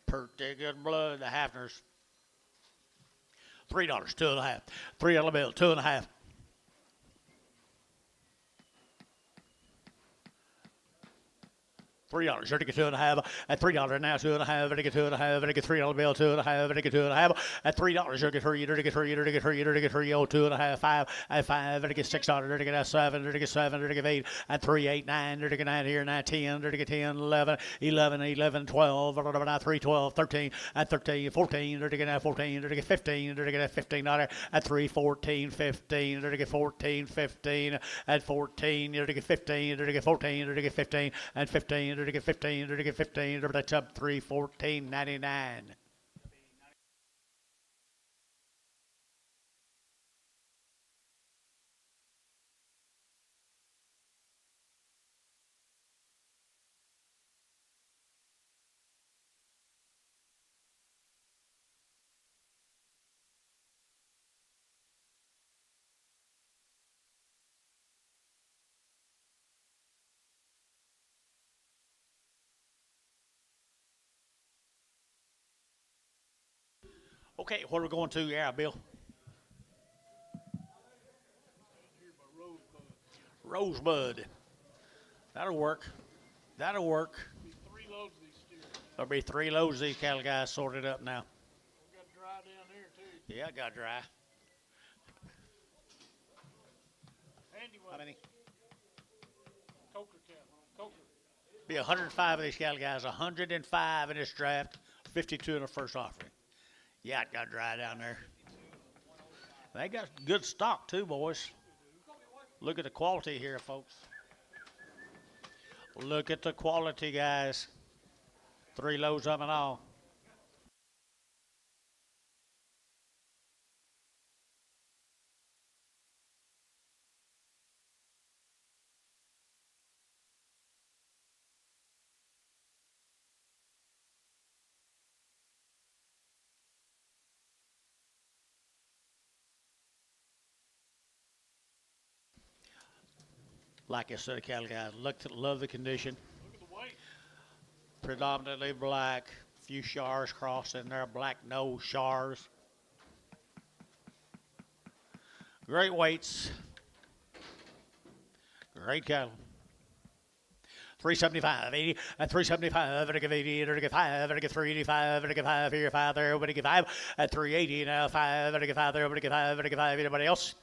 [SPEAKER 4] Pretty good blood, the Heifers. $3, 2.5. $3 bill, 2.5. $3. Here to get 2.5 at $3 now, 2.5. To get 2.5. To get $3 bill, 2.5. To get 2.5 at $3. Here to get 3. To get 3. To get 3. To get 3. Oh, 2.5. 5 at 5. To get $6. To get 7. To get 7. To get 8 at 3, 8, 9. To get 9 here, 9, 10. To get 10, 11, 11, 11, 12. Now 3, 12, 13 at 13, 14. To get 14. To get 15. To get $15 at 3, 14, 15. To get 14, 15 at 14. To get 15. To get 14. To get 15 and 15. To get 15, to get 15, that's up 3, 14, 99. Okay, what are we going to? Yeah, Bill.
[SPEAKER 2] Here by Rosebud.
[SPEAKER 4] Rosebud. That'll work. That'll work.
[SPEAKER 2] Be 3 loads of these steers.
[SPEAKER 4] There'll be 3 loads of these cattle guys sorted up now.
[SPEAKER 2] We got dry down there too.
[SPEAKER 4] Yeah, I got dry.
[SPEAKER 2] Handy one.
[SPEAKER 4] How many?
[SPEAKER 2] Coker cattle. Coker.
[SPEAKER 4] Be 105 of these cattle guys. 105 in this draft. 52 in the first offering. Yeah, it got dry down there. They got good stock too, boys. Look at the quality here, folks. Look at the quality, guys. 3 loads of it all. Like I said, cattle guys, love the condition.
[SPEAKER 2] Look at the weight.
[SPEAKER 4] Predominantly black. Few shars crossed in there, black nose shars. Great weights. Great cattle. 375, 80, at 375, vertical 80, vertical 5, vertical 385, vertical 5, here, 5 there, vertical 5, at 380, now 5, vertical 5 there, vertical 5, vertical 5, anybody else?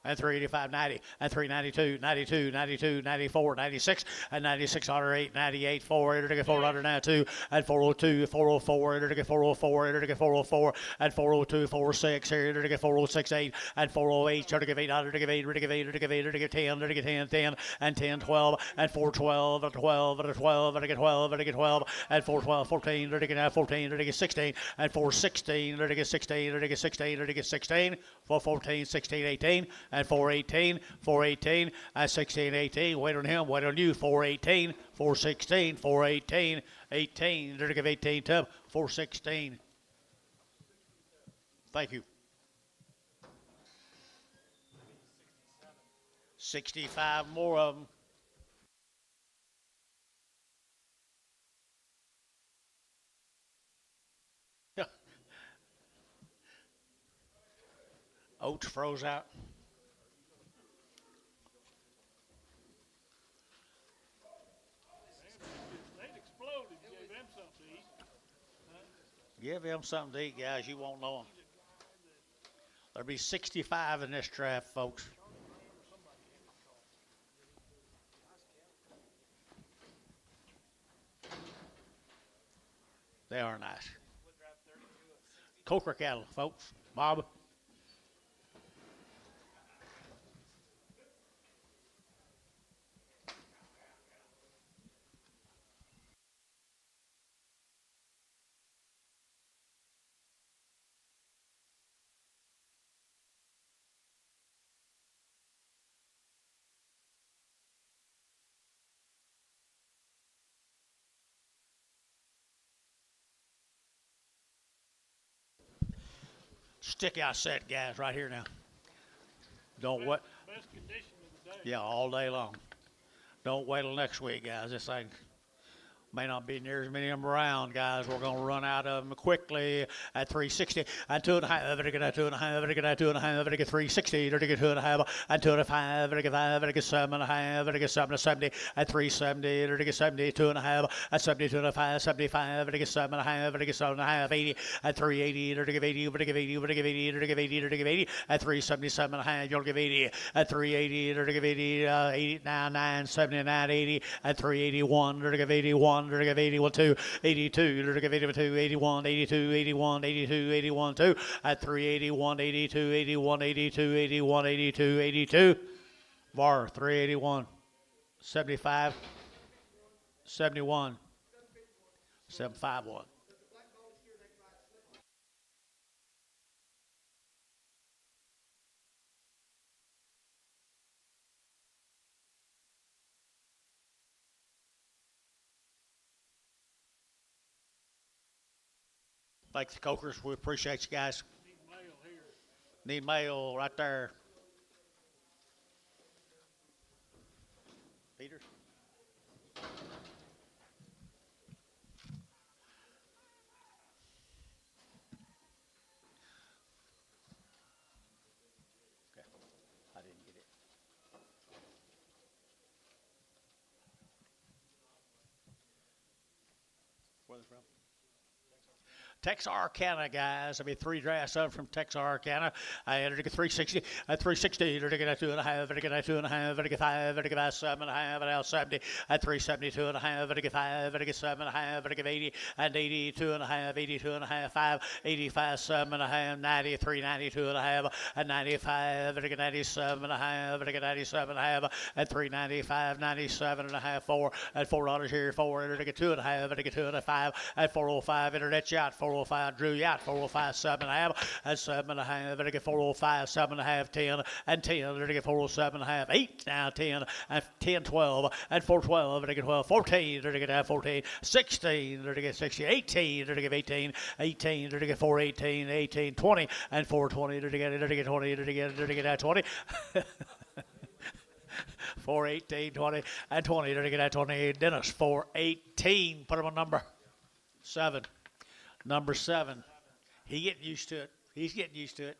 [SPEAKER 4] And 385, 90, and 392, 92, 92, 94, 96, and 96, 8, 98, 4, vertical 492, and 402, 404, vertical 404, vertical 404, and 402, 46, here, vertical 4068, and 408, vertical 8, vertical 8, vertical 8, vertical 8, vertical 10, vertical 10, 10, and 10, 12, and 412, 12, vertical 12, vertical 12, vertical 12, and 412, 14, vertical 14, vertical 16, and 416, vertical 16, vertical 16, vertical 16, 414, 16, 18, and 418, 418, and 16, 18. Wait on him, wait on you. 418, 416, 418, 18, vertical 18, tub, 416. Thank you. 65 more of them. Oats froze out.
[SPEAKER 2] They'd explode if you gave them something to eat.
[SPEAKER 4] Give him something to eat, guys. You won't know them. There'll be 65 in this draft, folks. They are nice. Coker cattle, folks. Bob. Stick out set, guys, right here now. Don't wait.
[SPEAKER 2] Best condition of the day.
[SPEAKER 4] Yeah, all day long. Don't wait till next week, guys. This thing may not be near as many of them around, guys. We're going to run out of them quickly at 360 and 2.5. Vertical 2.5. Vertical 2.5. Vertical 360. Vertical 2.5 and 2.5. Vertical 5. Vertical 7.5. Vertical 7 to 70 at 370. Vertical 70. 2.5 at 72 and 5. 75. Vertical 7.5. Vertical 7.5. 80 at 380. Vertical 80. Vertical 80. Vertical 80. Vertical 80. Vertical 80 at 377.5. You'll give 80 at 380. Vertical 80. 89. 9. 79. 80 at 381. Vertical 81. Vertical 81. 2. 82. Vertical 82. 81. 82. 81. 82. 81. 2 at 381. 82. 81. 82. 81. 82. 82. Bar 381. 75. 71. 751. Thanks, Cokers. We appreciate you guys.
[SPEAKER 2] Need mail here.
[SPEAKER 4] Need mail right there. Peter? where they're from. Texarkana, guys. I mean, 3 drafts up from Texarkana. I entered a 360, a 360, entered a 2.5, entered a 2.5, entered a 5, entered a 7.5, and out 70, at 372.5, entered a 5, entered a 7.5, entered a 80, and 82.5, 82.5, 5, 85, 7.5, 90, 392.5, and 95, entered a 97.5, entered a 97.5, at 395, 97.5, 4, at $4 here, 4, entered a 2.5, entered a 2.5, at 405, internet shot, 405, drew yacht, 405, 7.5, and 7.5, and I get 405, 7.5, 10, and 10, and I get 407.5, 8, now 10, and 10, 12, and 412, and I get 12, 14, and I get 14, 16, and I get 16, 18, and I get 18, 18, and I get 418, 18, 20, and 420, and I get 20, and I get 20. 418, 20, and 20, and I get 20, Dennis, 418, put him on number 7. Number 7. He getting used to it. He's getting used to it.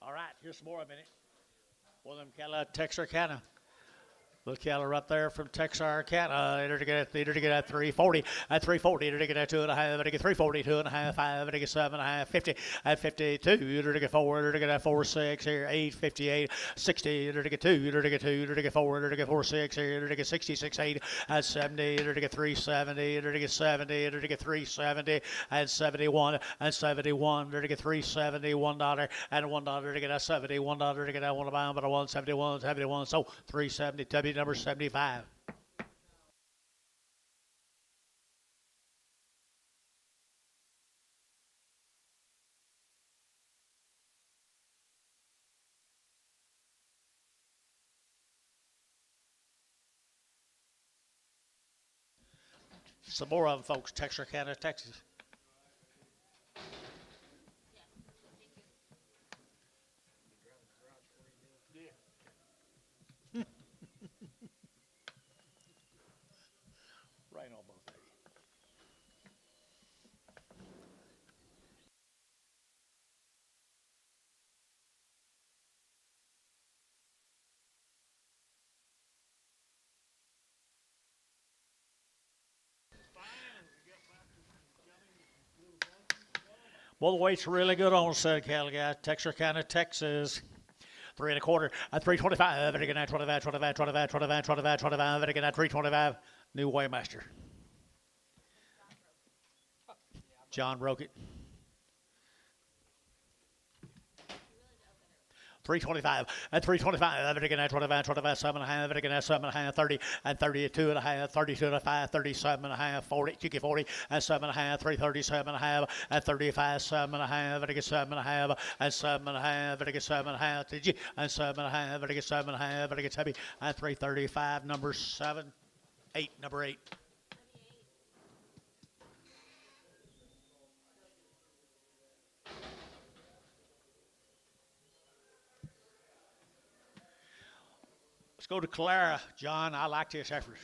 [SPEAKER 4] All right, here's some more in a minute. One of them cattle out of Texarkana. Little cattle right there from Texarkana. Enter to get at 340. At 340, enter to get at 2.5. Enter to get 340, 2.5, 5. Enter to get 7.5, 50. At 52, enter to get 4. Enter to get at 4.6 here. 8, 58, 60. Enter to get 2. Enter to get 2. Enter to get 4. Enter to get 4.6 here. Enter to get 66, 8. At 70, enter to get 370. Enter to get 70. Enter to get 370. And 71. And 71. Enter to get 370. $1 and $1 to get at 70. $1 to get at 1 pound, but a 171. 71. So 370. Number 75. Some more of them, folks. Texarkana, Texas. Right on both of you. Well, the weight's really good on said cattle, guys. Texarkana, Texas. 3 1/4 at 325. Vatican at 25, 25, 25, 25, 25, 25. Vatican at 325. New weighmaster. John broke it. 325 at 325. Vatican at 25, 25, 7.5. Vatican at 7.5, 30 and 32.5, 32.5, 37.5, 40. You get 40 and 7.5, 337.5 and 35, 7.5. Vatican 7.5 and 7.5. Vatican 7.5. Did you? And 7.5. Vatican 7.5. Vatican 7 and 335. Number 7, 8. Number 8. Let's go to Clara. John, I like this Heifers.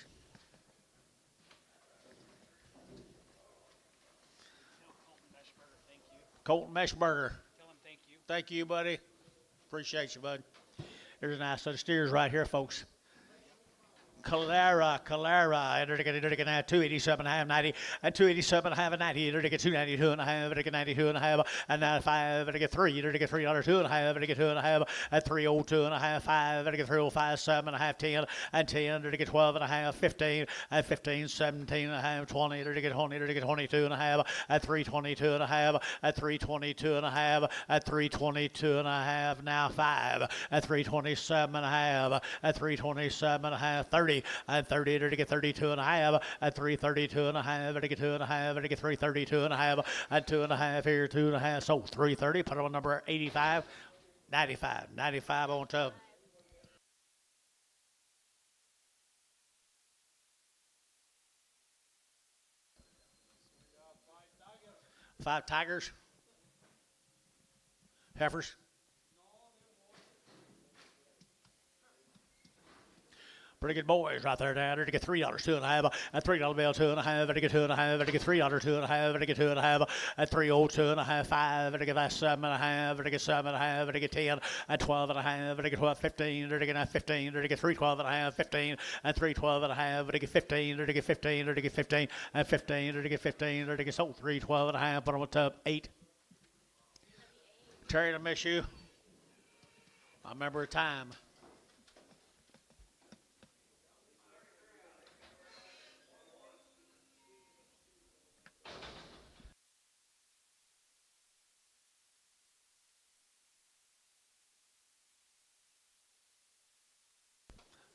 [SPEAKER 4] Colton Meshberger.
[SPEAKER 1] Tell him thank you.
[SPEAKER 4] Thank you, buddy. Appreciate you, bud. There's a nice set of steers right here, folks. Calera, enter to get 287.5, 90, and 287.5 and 90, enter to get 292.5, enter to get 92.5, and 95, enter to get 3, enter to get $3, 2.5, enter to get 2.5, at 302.5, 5, enter to get 305, 7.5, 10, and 10, enter to get 12.5, 15, and 15, 17.5, 20, enter to get 20, enter to get 22.5, at 322.5, at 322.5, at 322.5, now 5, at 327.5, at 327.5, 30, and 30, to get 32.5, at 332.5, to get 2.5, to get 332.5, at 2.5 here, 2.5, so 330, put on number 85, 95 on top. Five Tigers. Heifers. Pretty good boys right there now. Ready to get $3, 2.5. At $3 bill, 2.5. Ready to get 2.5. Ready to get $3, 2.5. Ready to get 2.5. At 302.5, 5. Ready to get 7.5. Ready to get 7.5. Ready to get 10. At 12.5. Ready to get 12, 15. Ready to get 15. Ready to get 312.5, 15. At 312.5. Ready to get 15. Ready to get 15. Ready to get 15. At 15. Ready to get 15. Ready to get sold 312.5. Put on the tub 8. Terry, I miss you. I remember a time.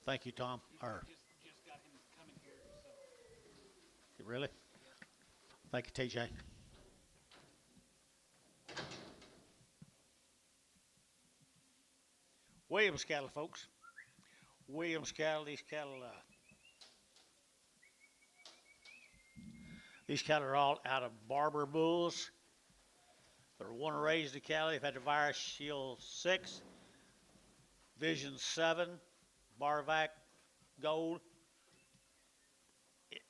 [SPEAKER 4] Thank you, Tom. Or,
[SPEAKER 1] Just got him coming here. So.
[SPEAKER 4] really? Thank you, TJ. Williams cattle, folks. Williams cattle. These cattle are all out of Barber bulls. They're one raised cattle. They've had the virus shield 6, Vision 7, Barvac Gold.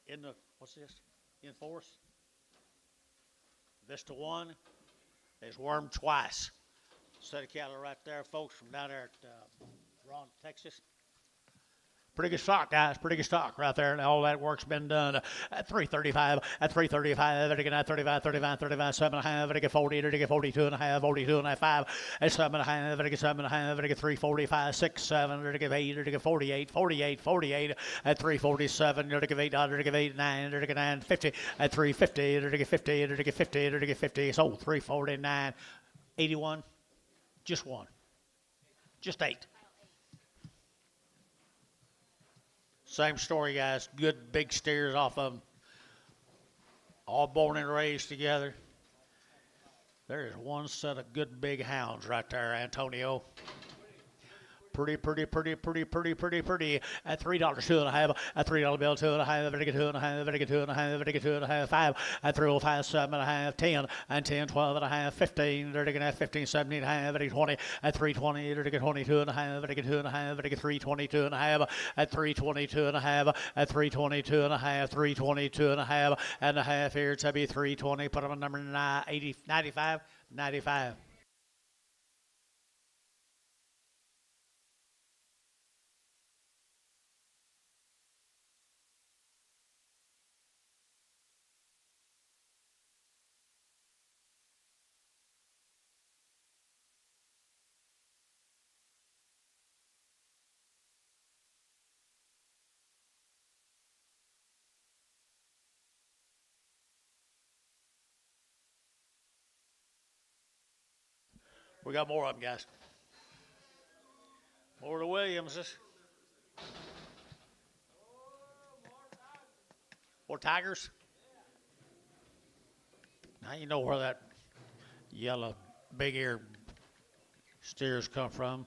[SPEAKER 4] In the, what's this? In force. Vista 1. There's wormed twice. Set of cattle right there, folks, from down there at Ron, Texas. Pretty good stock, guys. Pretty good stock right there. And all that work's been done at 335. At 335, ready to get 35, 35, 35, 7.5, ready to get 40, ready to get 42.5, 42.5, 5, at 7.5, ready to get 7.5, ready to get 345, 6, 7, ready to get 8, ready to get 48, 48, 48, at 347, ready to get 8, ready to get 8, 9, ready to get 9, 50, at 350, ready to get 50, ready to get 50, ready to get 50, sold 349, 81, just one, just 8. Same story, guys. Good big steers off of them. All born and raised together. There is one set of good big hounds right there, Antonio. Pretty. At $3, 2.5. At $3 bill, 2.5. Ready to get 2.5. Ready to get 2.5. Ready to get 2.5. 5. At 305, 7.5. 10. And 10, 12.5. 15. Ready to get 15, 17.5. Ready to 20. At 320. Ready to get 22.5. Ready to get 2.5. Ready to get 322.5. At 322.5. At 322.5. 322.5. And a half here to be 320. Put them on number 95. 95. We got more of them, guys. More of the Williamses. More Tigers. Now you know where that yellow big ear steers come from.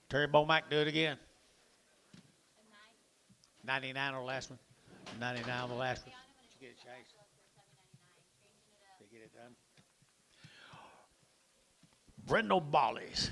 [SPEAKER 4] Terry Bomack, do it again. 99 on the last one. 99 on the last one. Did you get a chase? Did you get it done? Reno Bollies.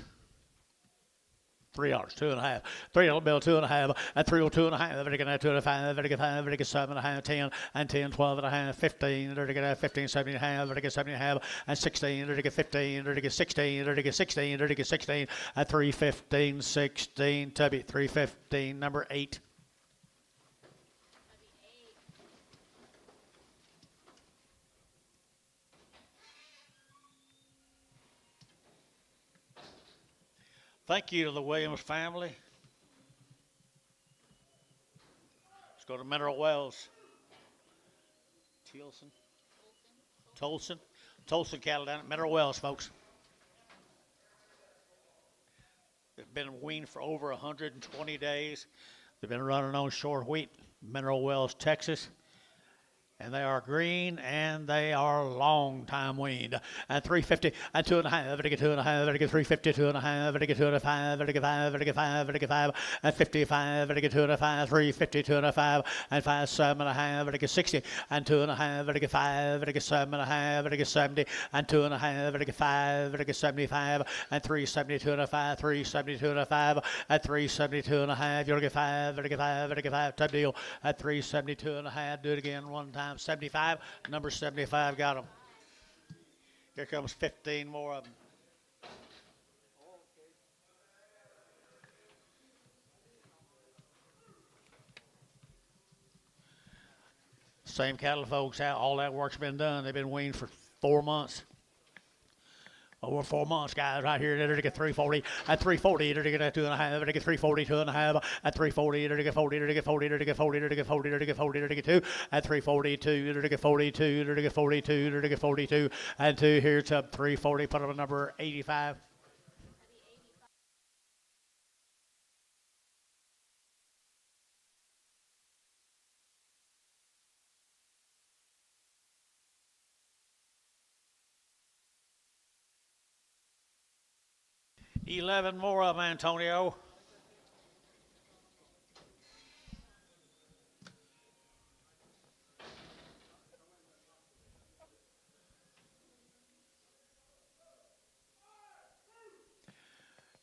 [SPEAKER 4] $3, 2.5. $3 bill, 2.5. At 302.5. Ready to get 2.5. Ready to get 5. Ready to get 7.5. 10. And 10, 12.5. 15. Ready to get 15, 17.5. Ready to get 17.5. And 16. Ready to get 15. Ready to get 16. Ready to get 16. Ready to get 16. At 315, 16. Tubby, 315, number 8. Thank you to the Williams family. Let's go to Mineral Wells. Tolson cattle down at Mineral Wells, folks. They've been weaned for over 120 days. They've been running on short wheat, Mineral Wells, Texas. And they are green and they are long time weaned. And 350 and 2.5, vertical 2.5, vertical 350, 2.5, vertical 2.5, vertical 5, vertical 5, vertical 5, and 55, vertical 2.5, 350, 2.5, and 5, 7.5, vertical 60, and 2.5, vertical 5, vertical 7.5, vertical 70, and 2.5, vertical 5, vertical 75, and 372.5, 372.5, and 372.5, vertical 5, vertical 5, vertical 5, type deal at 372.5. Do it again one time. 75, number 75 got them. Here comes 15 more of them. Same cattle, folks. All that work's been done. They've been weaned for 4 months. Over 4 months, guys, right here. They're to get 340 at 340. They're to get 2.5. They're to get 340, 2.5 at 340. They're to get 40. They're to get 40. They're to get 40. They're to get 40. They're to get 40. They're to get 2 at 342. They're to get 42. They're to get 42. They're to get 42 and 2. Here's up 340. Put up a number 85. $11 more of them, Antonio.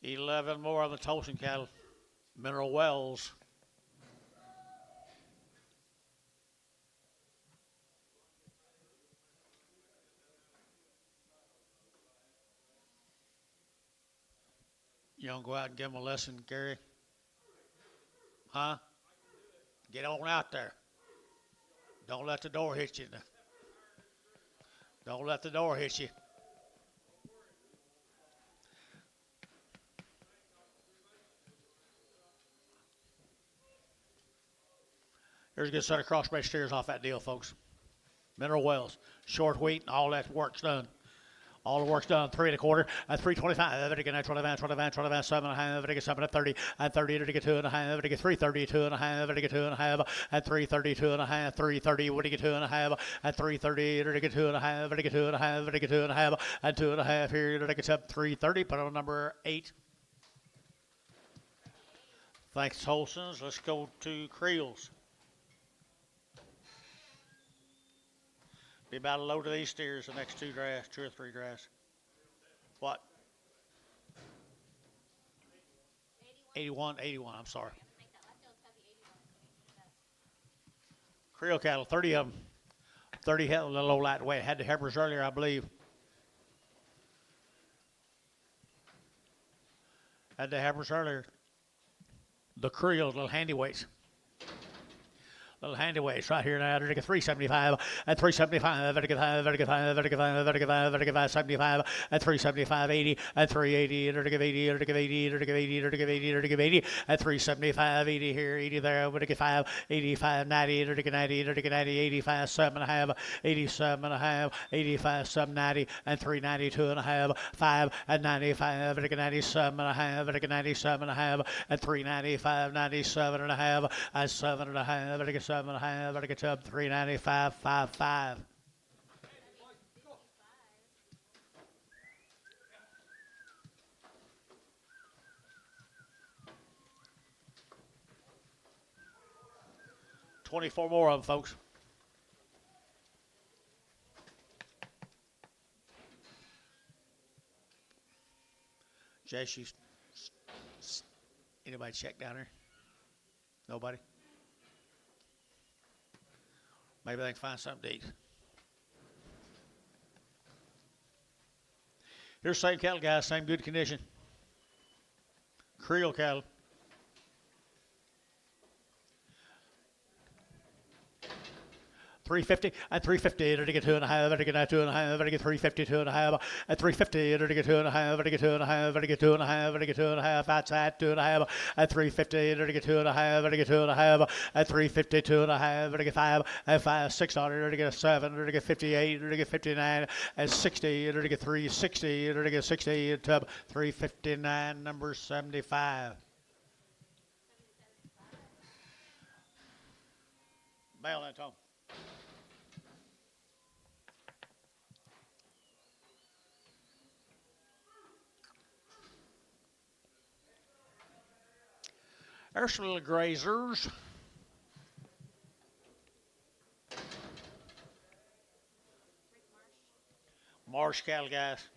[SPEAKER 4] $11 more of the Tolson cattle. Mineral Wells. You don't go out and give them a lesson, Gary? Huh? Get on out there. Don't let the door hit you. Don't let the door hit you. Here's a good set of crossbred steers off that deal, folks. Mineral Wells, short wheat, and all that work's done. All the work's done. 3 1/4 at 325. Vertical 25, 25, 25, 7.5. Vertical 7 at 30. At 30, vertical 2.5. Vertical 330, 2.5. Vertical 2.5 at 330, 2.5. 330, vertical 2.5 at 330. Vertical 2.5. Vertical 2.5. Vertical 2.5 at 2.5. Here, vertical up 330. Put on number 8. Thanks, Tolson's. Let's go to Creels. Be about a load of these steers the next 2 drafts, 2 or 3 drafts. What? 81, I'm sorry. Creole cattle, 30 of them. 30 had a little old light weight. Had the Heifers earlier, I believe. Had the Heifers earlier. The Creole, little handy weights. Little handy weights right here now. Vertical 375 at 375. Vertical 5, vertical 5, vertical 5, vertical 5, vertical 5, 75 at 375, 80 at 380, vertical 80, vertical 80, vertical 80, vertical 80, vertical 80 at 375, 80 here, 80 there, vertical 5, 85, 90, vertical 90, vertical 90, 85, 7.5, 87.5, 85, 790, and 390, 2.5, 5 at 95, vertical 97.5, vertical 97.5, at 395, 97.5, at 7.5, vertical 7.5, vertical tub 395, 55. $24 more of them, folks. Jesse, anybody check down there? Nobody? Maybe they can find something to eat. Here's same cattle, guys, same good condition. Creole cattle. 350 at 350, to get 2.5, to get 2.5, to get 350, 2.5, at 350, to get 2.5, to get 2.5, to get 2.5, to get 2.5, outside 2.5, at 350, to get 2.5, to get 2.5, at 350, 2.5, to get 5, at 5, 600, to get 7, to get 58, to get 59, at 60, to get 360, to get 60, tub 359, number 75. Mail that, Tom. There's some little grazers. Marsh cattle, guys.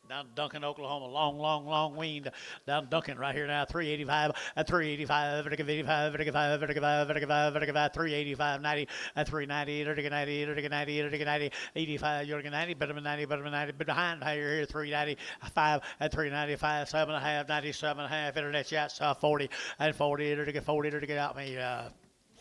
[SPEAKER 4] Down to Duncan, Oklahoma. Long weaned. Down to Duncan right here now. 385 at 385. 85, 85, 85, 85, 385, 90 at 390. 90, 90, 90, 85. You're 90, better than 90, better than 90. Behind here, 390, 5 at 395, 7.5, 97.5. Internet chats 40 and 40. 40 to get out me.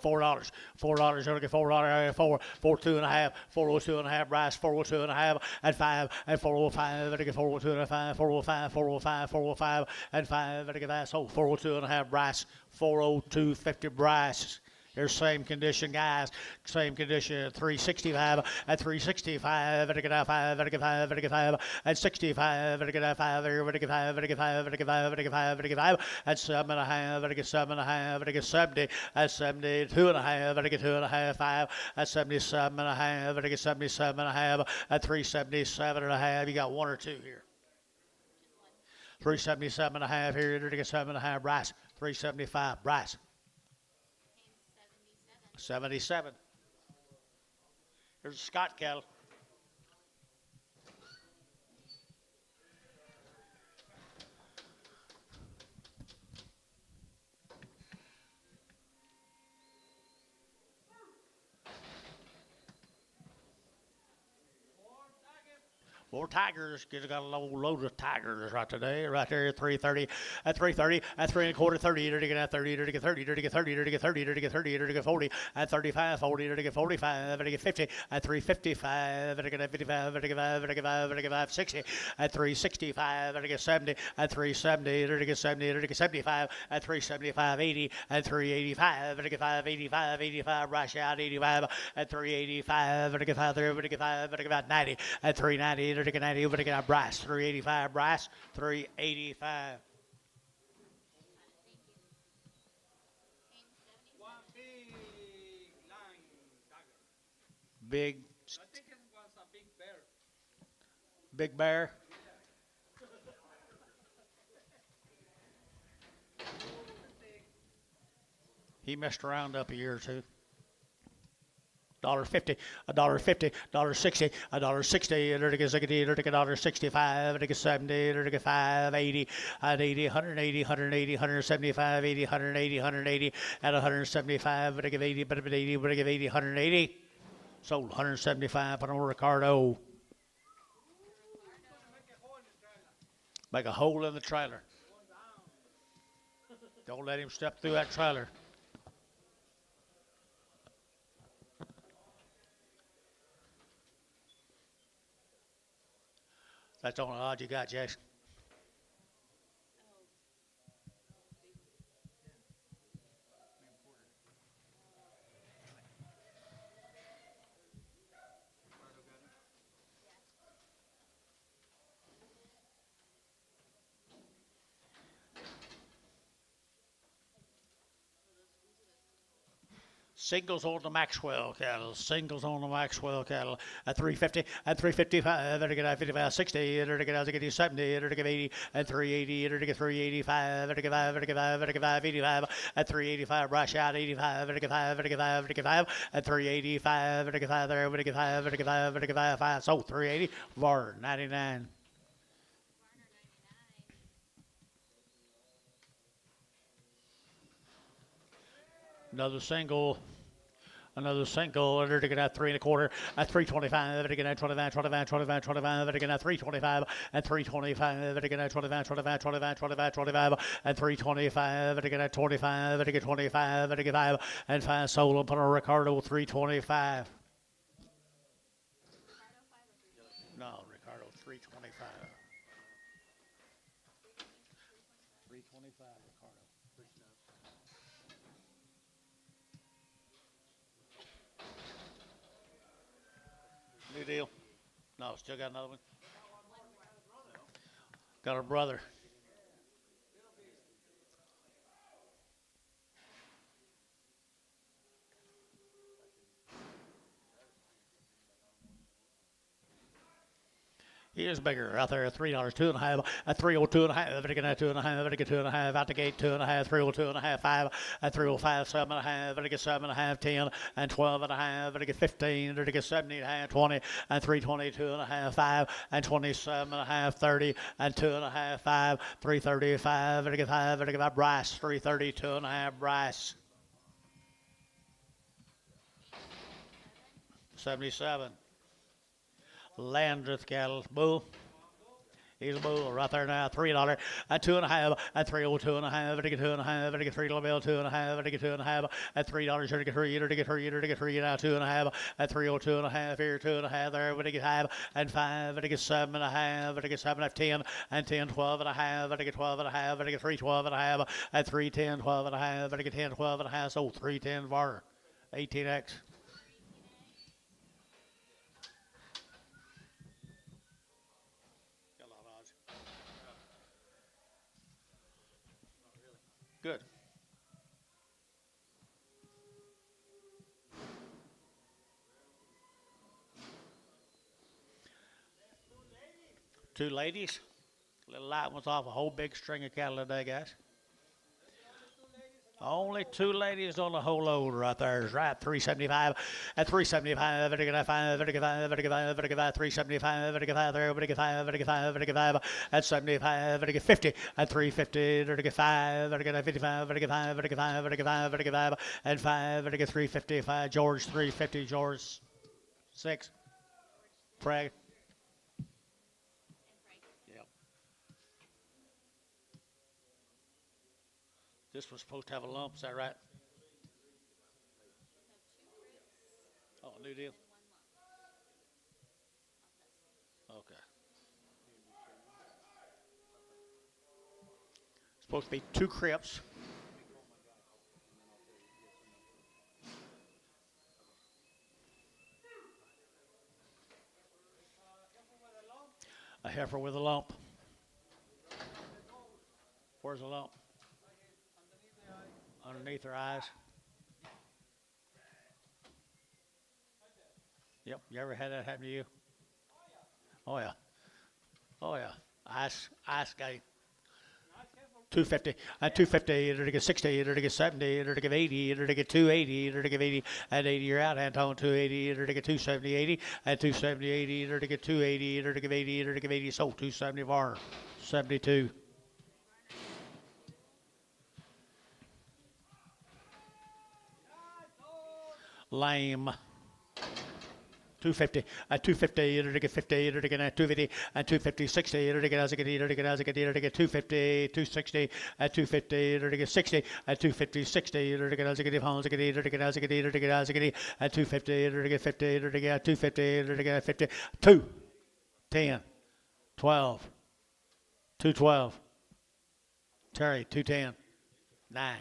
[SPEAKER 4] $4. $4. You're get $4. 402.5. 402.5. Rice 402.5 and 5 and 405. Get 402.5. 405. 405. 405 and 5. Get that. So 402.5 Rice. 402.50 Rice. Here's same condition, guys. Same condition. 365 at 365. Get 5. Get 5. Get 5 at 65. Get 5. Get 5. Get 5. Get 5. Get 5. Get 5. Get 5 at 7.5. Get 7.5. Get 70 at 72.5. Get 2.5. 5 at 77.5. Get 77.5 at 377.5. You got one or two here. 377.5 here. Get 7.5 Rice. 375 Rice. 77. Here's a Scott cattle. More tigers. Got a load of tigers right today. Right there at 330. At 330. At 3 1/4. 30. To get at 30. To get 30. To get 30. To get 30. To get 30. To get 40. At 35. 40. To get 45. To get 50. At 355. To get 55. To get 5. To get 5. To get 5. 60. At 365. To get 70. At 370. To get 70. To get 75. At 375. 80. At 385. To get 585. 85. Rush out 85. At 385. To get 5. To get 5. To get 90. At 390. To get 90, over to get Bryce. 385, Bryce. 385.
[SPEAKER 5] One big line tiger.
[SPEAKER 4] Big.
[SPEAKER 5] I think it was a big bear.
[SPEAKER 4] Big bear. He messed around up a year or two. $1.50, $1.50, $1.60, $1.60, $1.65, $1.70, $5.80, at 80, 180, 180, 175, 80, 180, 180, at 175, but I give 80, but I give 80, but I give 80, 180. Sold 175 on Ricardo. Make a hole in the trailer. Don't let him step through that trailer. That's the only odd you got, Jason. Singles on the Maxwell cattle. Singles on the Maxwell cattle. At 350, at 355, at 55, 60, at 70, at 80, at 380, at 385, at 85, at 85, at 85, 85, at 385, rush out 85, at 85, at 85, at 85, at 385, at 85, there, at 85, at 85, at 85, 5, so 380, VAR 99. Another single. Another single. They're taking out 3 1/4 at 325. They're taking out 25, 25, 25, 25. They're taking out 325 at 325. They're taking out 25, 25, 25, 25, 25 at 325. They're taking out 25. They're taking 25. They're taking 5 and 5 sold up on a Ricardo 325. No, Ricardo 325. 325 Ricardo. New deal. No, still got another one. Got a brother. He is bigger out there. $3, 2.5, at 302.5. Very good at 2.5. Very good 2.5. Out the gate 2.5. 302.5. 5 at 305. 7.5. Very good 7.5. 10 and 12.5. Very good 15. Very good 17.5. 20 and 322.5. 5 and 27.5. 30 and 2.5. 5. 335. Very good 5. Very good 5. Bryce. 332.5. Bryce. 77. Landreth cattle. Bull. He's a bull right there now. $3 at 2.5 at 302.5. Very good 2.5. Very good $3 bill 2.5. Very good 2.5 at $3. Very good 3. Very good 3. Very good 3 now 2.5 at 302.5. Here 2.5 there. Very good 5 and 5. Very good 7.5. Very good 7 at 10 and 10 12.5. Very good 12.5. Very good 3 12.5 at 310 12.5. Very good 10 12.5. So 310 var 18x. Good. Two ladies. Little light ones off a whole big string of cattle today, guys. Only two ladies on the whole load right there. Is right. 375 at 375. Very good 5. Very good 5. Very good 5. Very good 5. 375. Very good 5 there. Very good 5. Very good 5. Very good 5 at 75. Very good 50 at 350. Very good 5. Very good 55. Very good 5. Very good 5. Very good 5. Very good 5 and 5. Very good 355. George 350. George 6. Prague. This was supposed to have a lump, is that right? Oh, new deal? Okay. Supposed to be 2 crips. A heifer with a lump. Where's the lump? Underneath her eyes. Yep. You ever had that happen to you? Oh yeah. Oh yeah. Ice game. 250 at 250, it'll get 60, it'll get 70, it'll get 80, it'll get 280, it'll get 80 at 80. You're out, Anton. 280, it'll get 270, 80 at 270, 80, it'll get 280, it'll get 80, it'll get 80. So 270 var 72. Lame. 250 at 250, it'll get 50, it'll get 250 at 250, 60, it'll get as it get, it'll get as it get, it'll get 250, 260 at 250, it'll get 60 at 250, 60, it'll get as it get, pounds it get, it'll get as it get, it'll get as it get at 250, it'll get 50, it'll get 250, it'll get 50, 2, 10, 12, 212, Terry, 210, 9.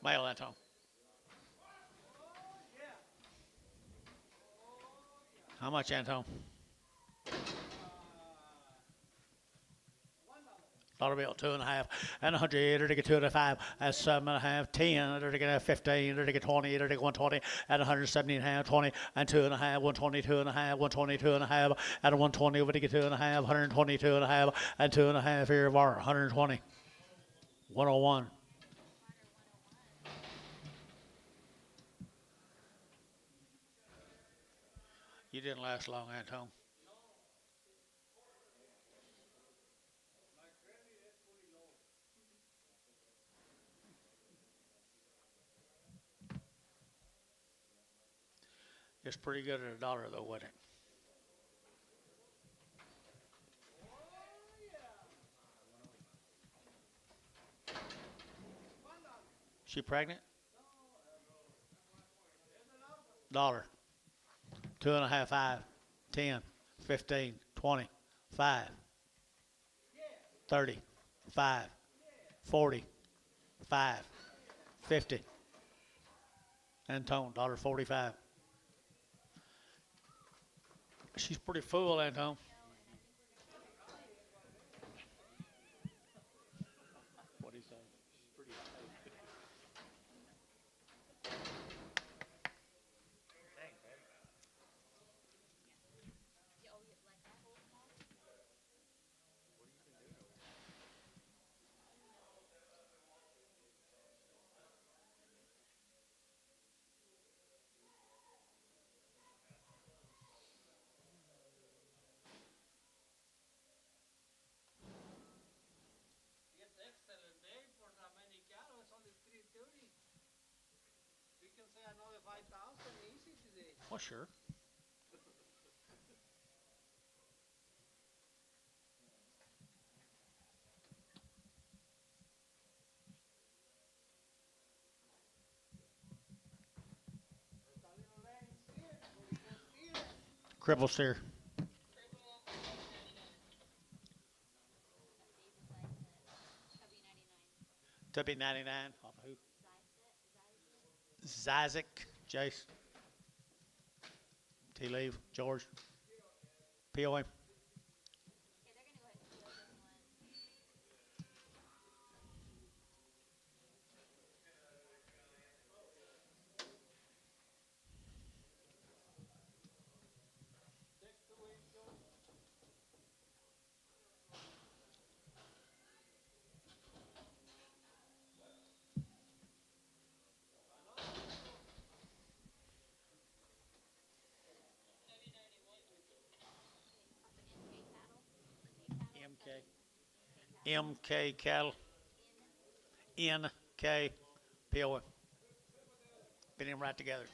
[SPEAKER 4] Male, Anton. How much, Anton? Dollar bill, 2.5 and 100. It'll get 2.5 at 7.5, 10. It'll get 15. It'll get 20. It'll get 120 at 170.5, 20 and 2.5, 120, 2.5, 120, 2.5 at 120. It'll get 2.5, 120, 2.5 and 2.5 here var 120, 101. You didn't last long, Anton. It's pretty good at $1 though, wasn't it? She pregnant? $1. 2.5, 5, 10, 15, 20, 5, 30, 5, 40, 5, 50. And tone, $1.45. She's pretty full, Anton. What do you say?
[SPEAKER 5] It's excellent day for that many cattle. It's only 3:30. We can say another 5,000 easy today.
[SPEAKER 4] Well, sure. Cribble steer. W99 off of who? Zizek, Jace. T. Leave, George. POA.
[SPEAKER 3] Okay, they're gonna go ahead and seal this one.
[SPEAKER 4] MK cattle. NK POA. Put them right together.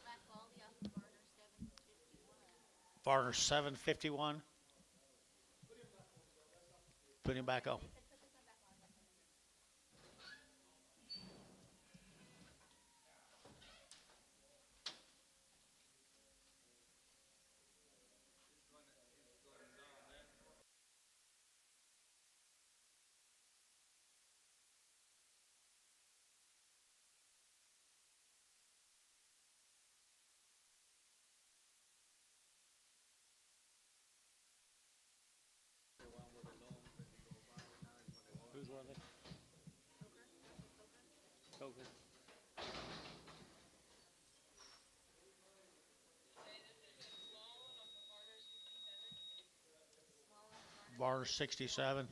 [SPEAKER 3] Black Baldy off of Varner 751.
[SPEAKER 4] Varner 751. Put him back on.
[SPEAKER 3] They said put this one back on. Yes, I know.
[SPEAKER 4] Who's were they? Coker. Varner 67.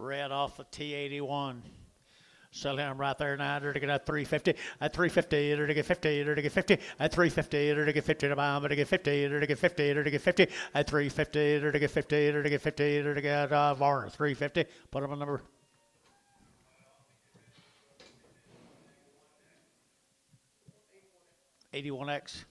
[SPEAKER 4] Red off the T81. Sell him right there now. They're to get at 350. At 350, they're to get 50. They're to get 50. At 350, they're to get 50 to buy. They're to get 50. They're to get 50. They're to get 50. At 350, they're to get 50. They're to get 50. They're to get Varner 350. Put him on number. $81X.
[SPEAKER 3] Varner 81.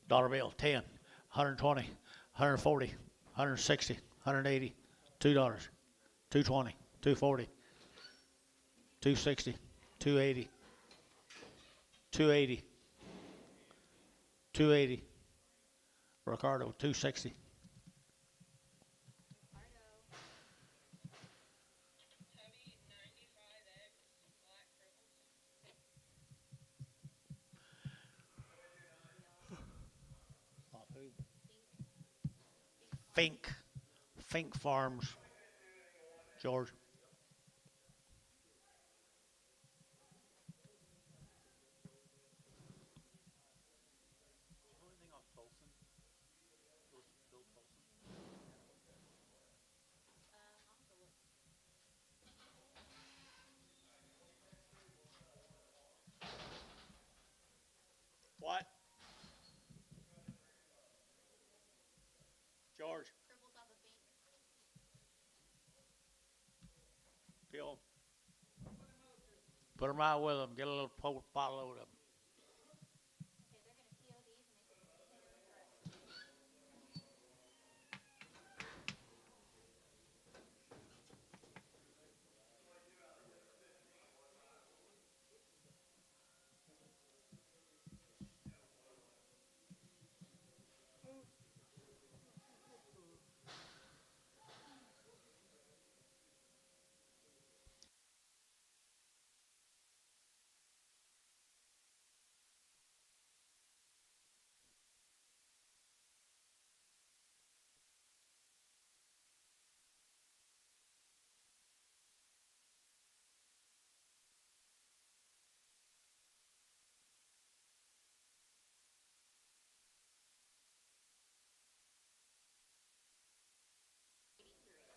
[SPEAKER 4] Dollar bill, 10, 120, 140, 160, 180, $2, 220, 240, 260, 280, 280, 280. Ricardo, 260.
[SPEAKER 5] Heavy 95X black cripple.
[SPEAKER 4] Fink Farms, George. What? George,
[SPEAKER 3] Cripples off a Fink.
[SPEAKER 4] Bill. Put them out with them. Get a little bottle of them.
[SPEAKER 3] Okay, they're gonna PO these and they can take them for us.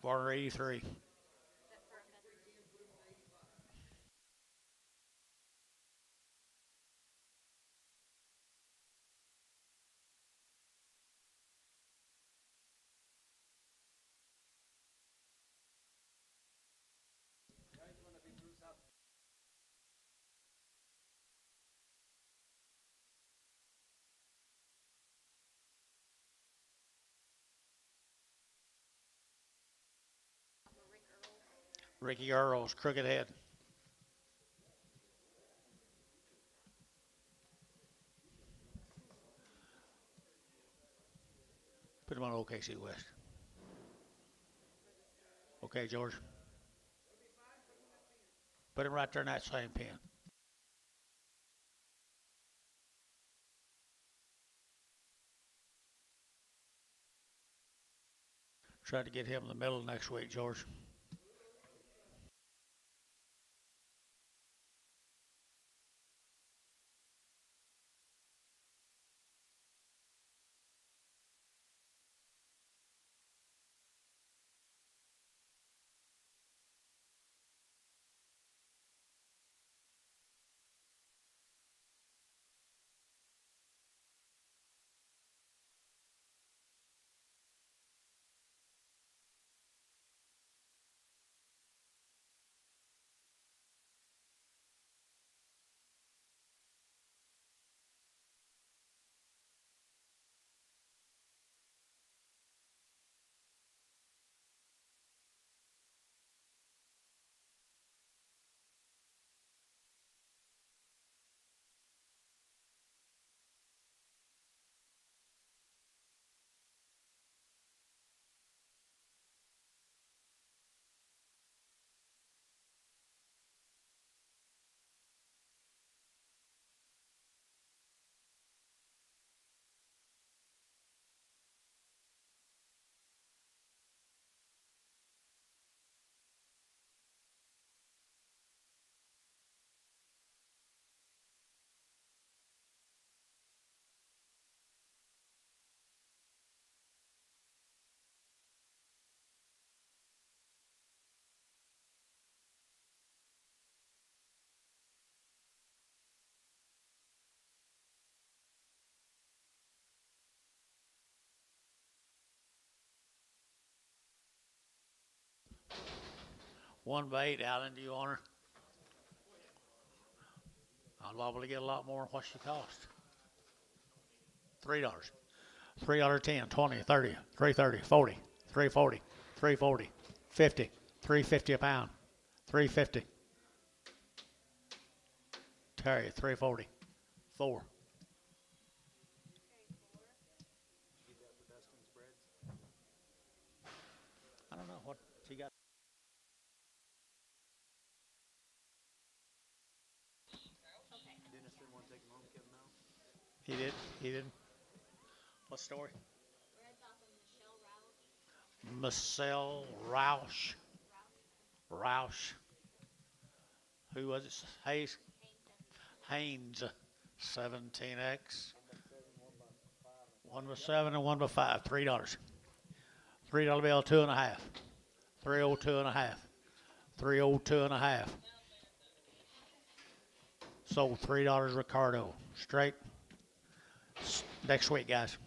[SPEAKER 4] Barner 83. Ricky Earls, Crooked Head. Put him on OKC West. Okay, George. Put him right there in that same pen. Try to get him in the middle next week, George. One bait, Alan, do you want her? I'll probably get a lot more than what she cost. $3. $3.10, 20, 30, 330, 40, 340, 340, 50, 350 a pound, 350. Terry, 340, 4. I don't know what she got. He did. He did. What story?
[SPEAKER 3] We're talking Michelle Roush.
[SPEAKER 4] Michelle Roush. Who was it? Hayes? Haynes. 17X. One was 7 and one was 5. $3. $3 bill, 2.5. 302.5. 302.5. Sold $3 Ricardo. Straight. Next week, guys.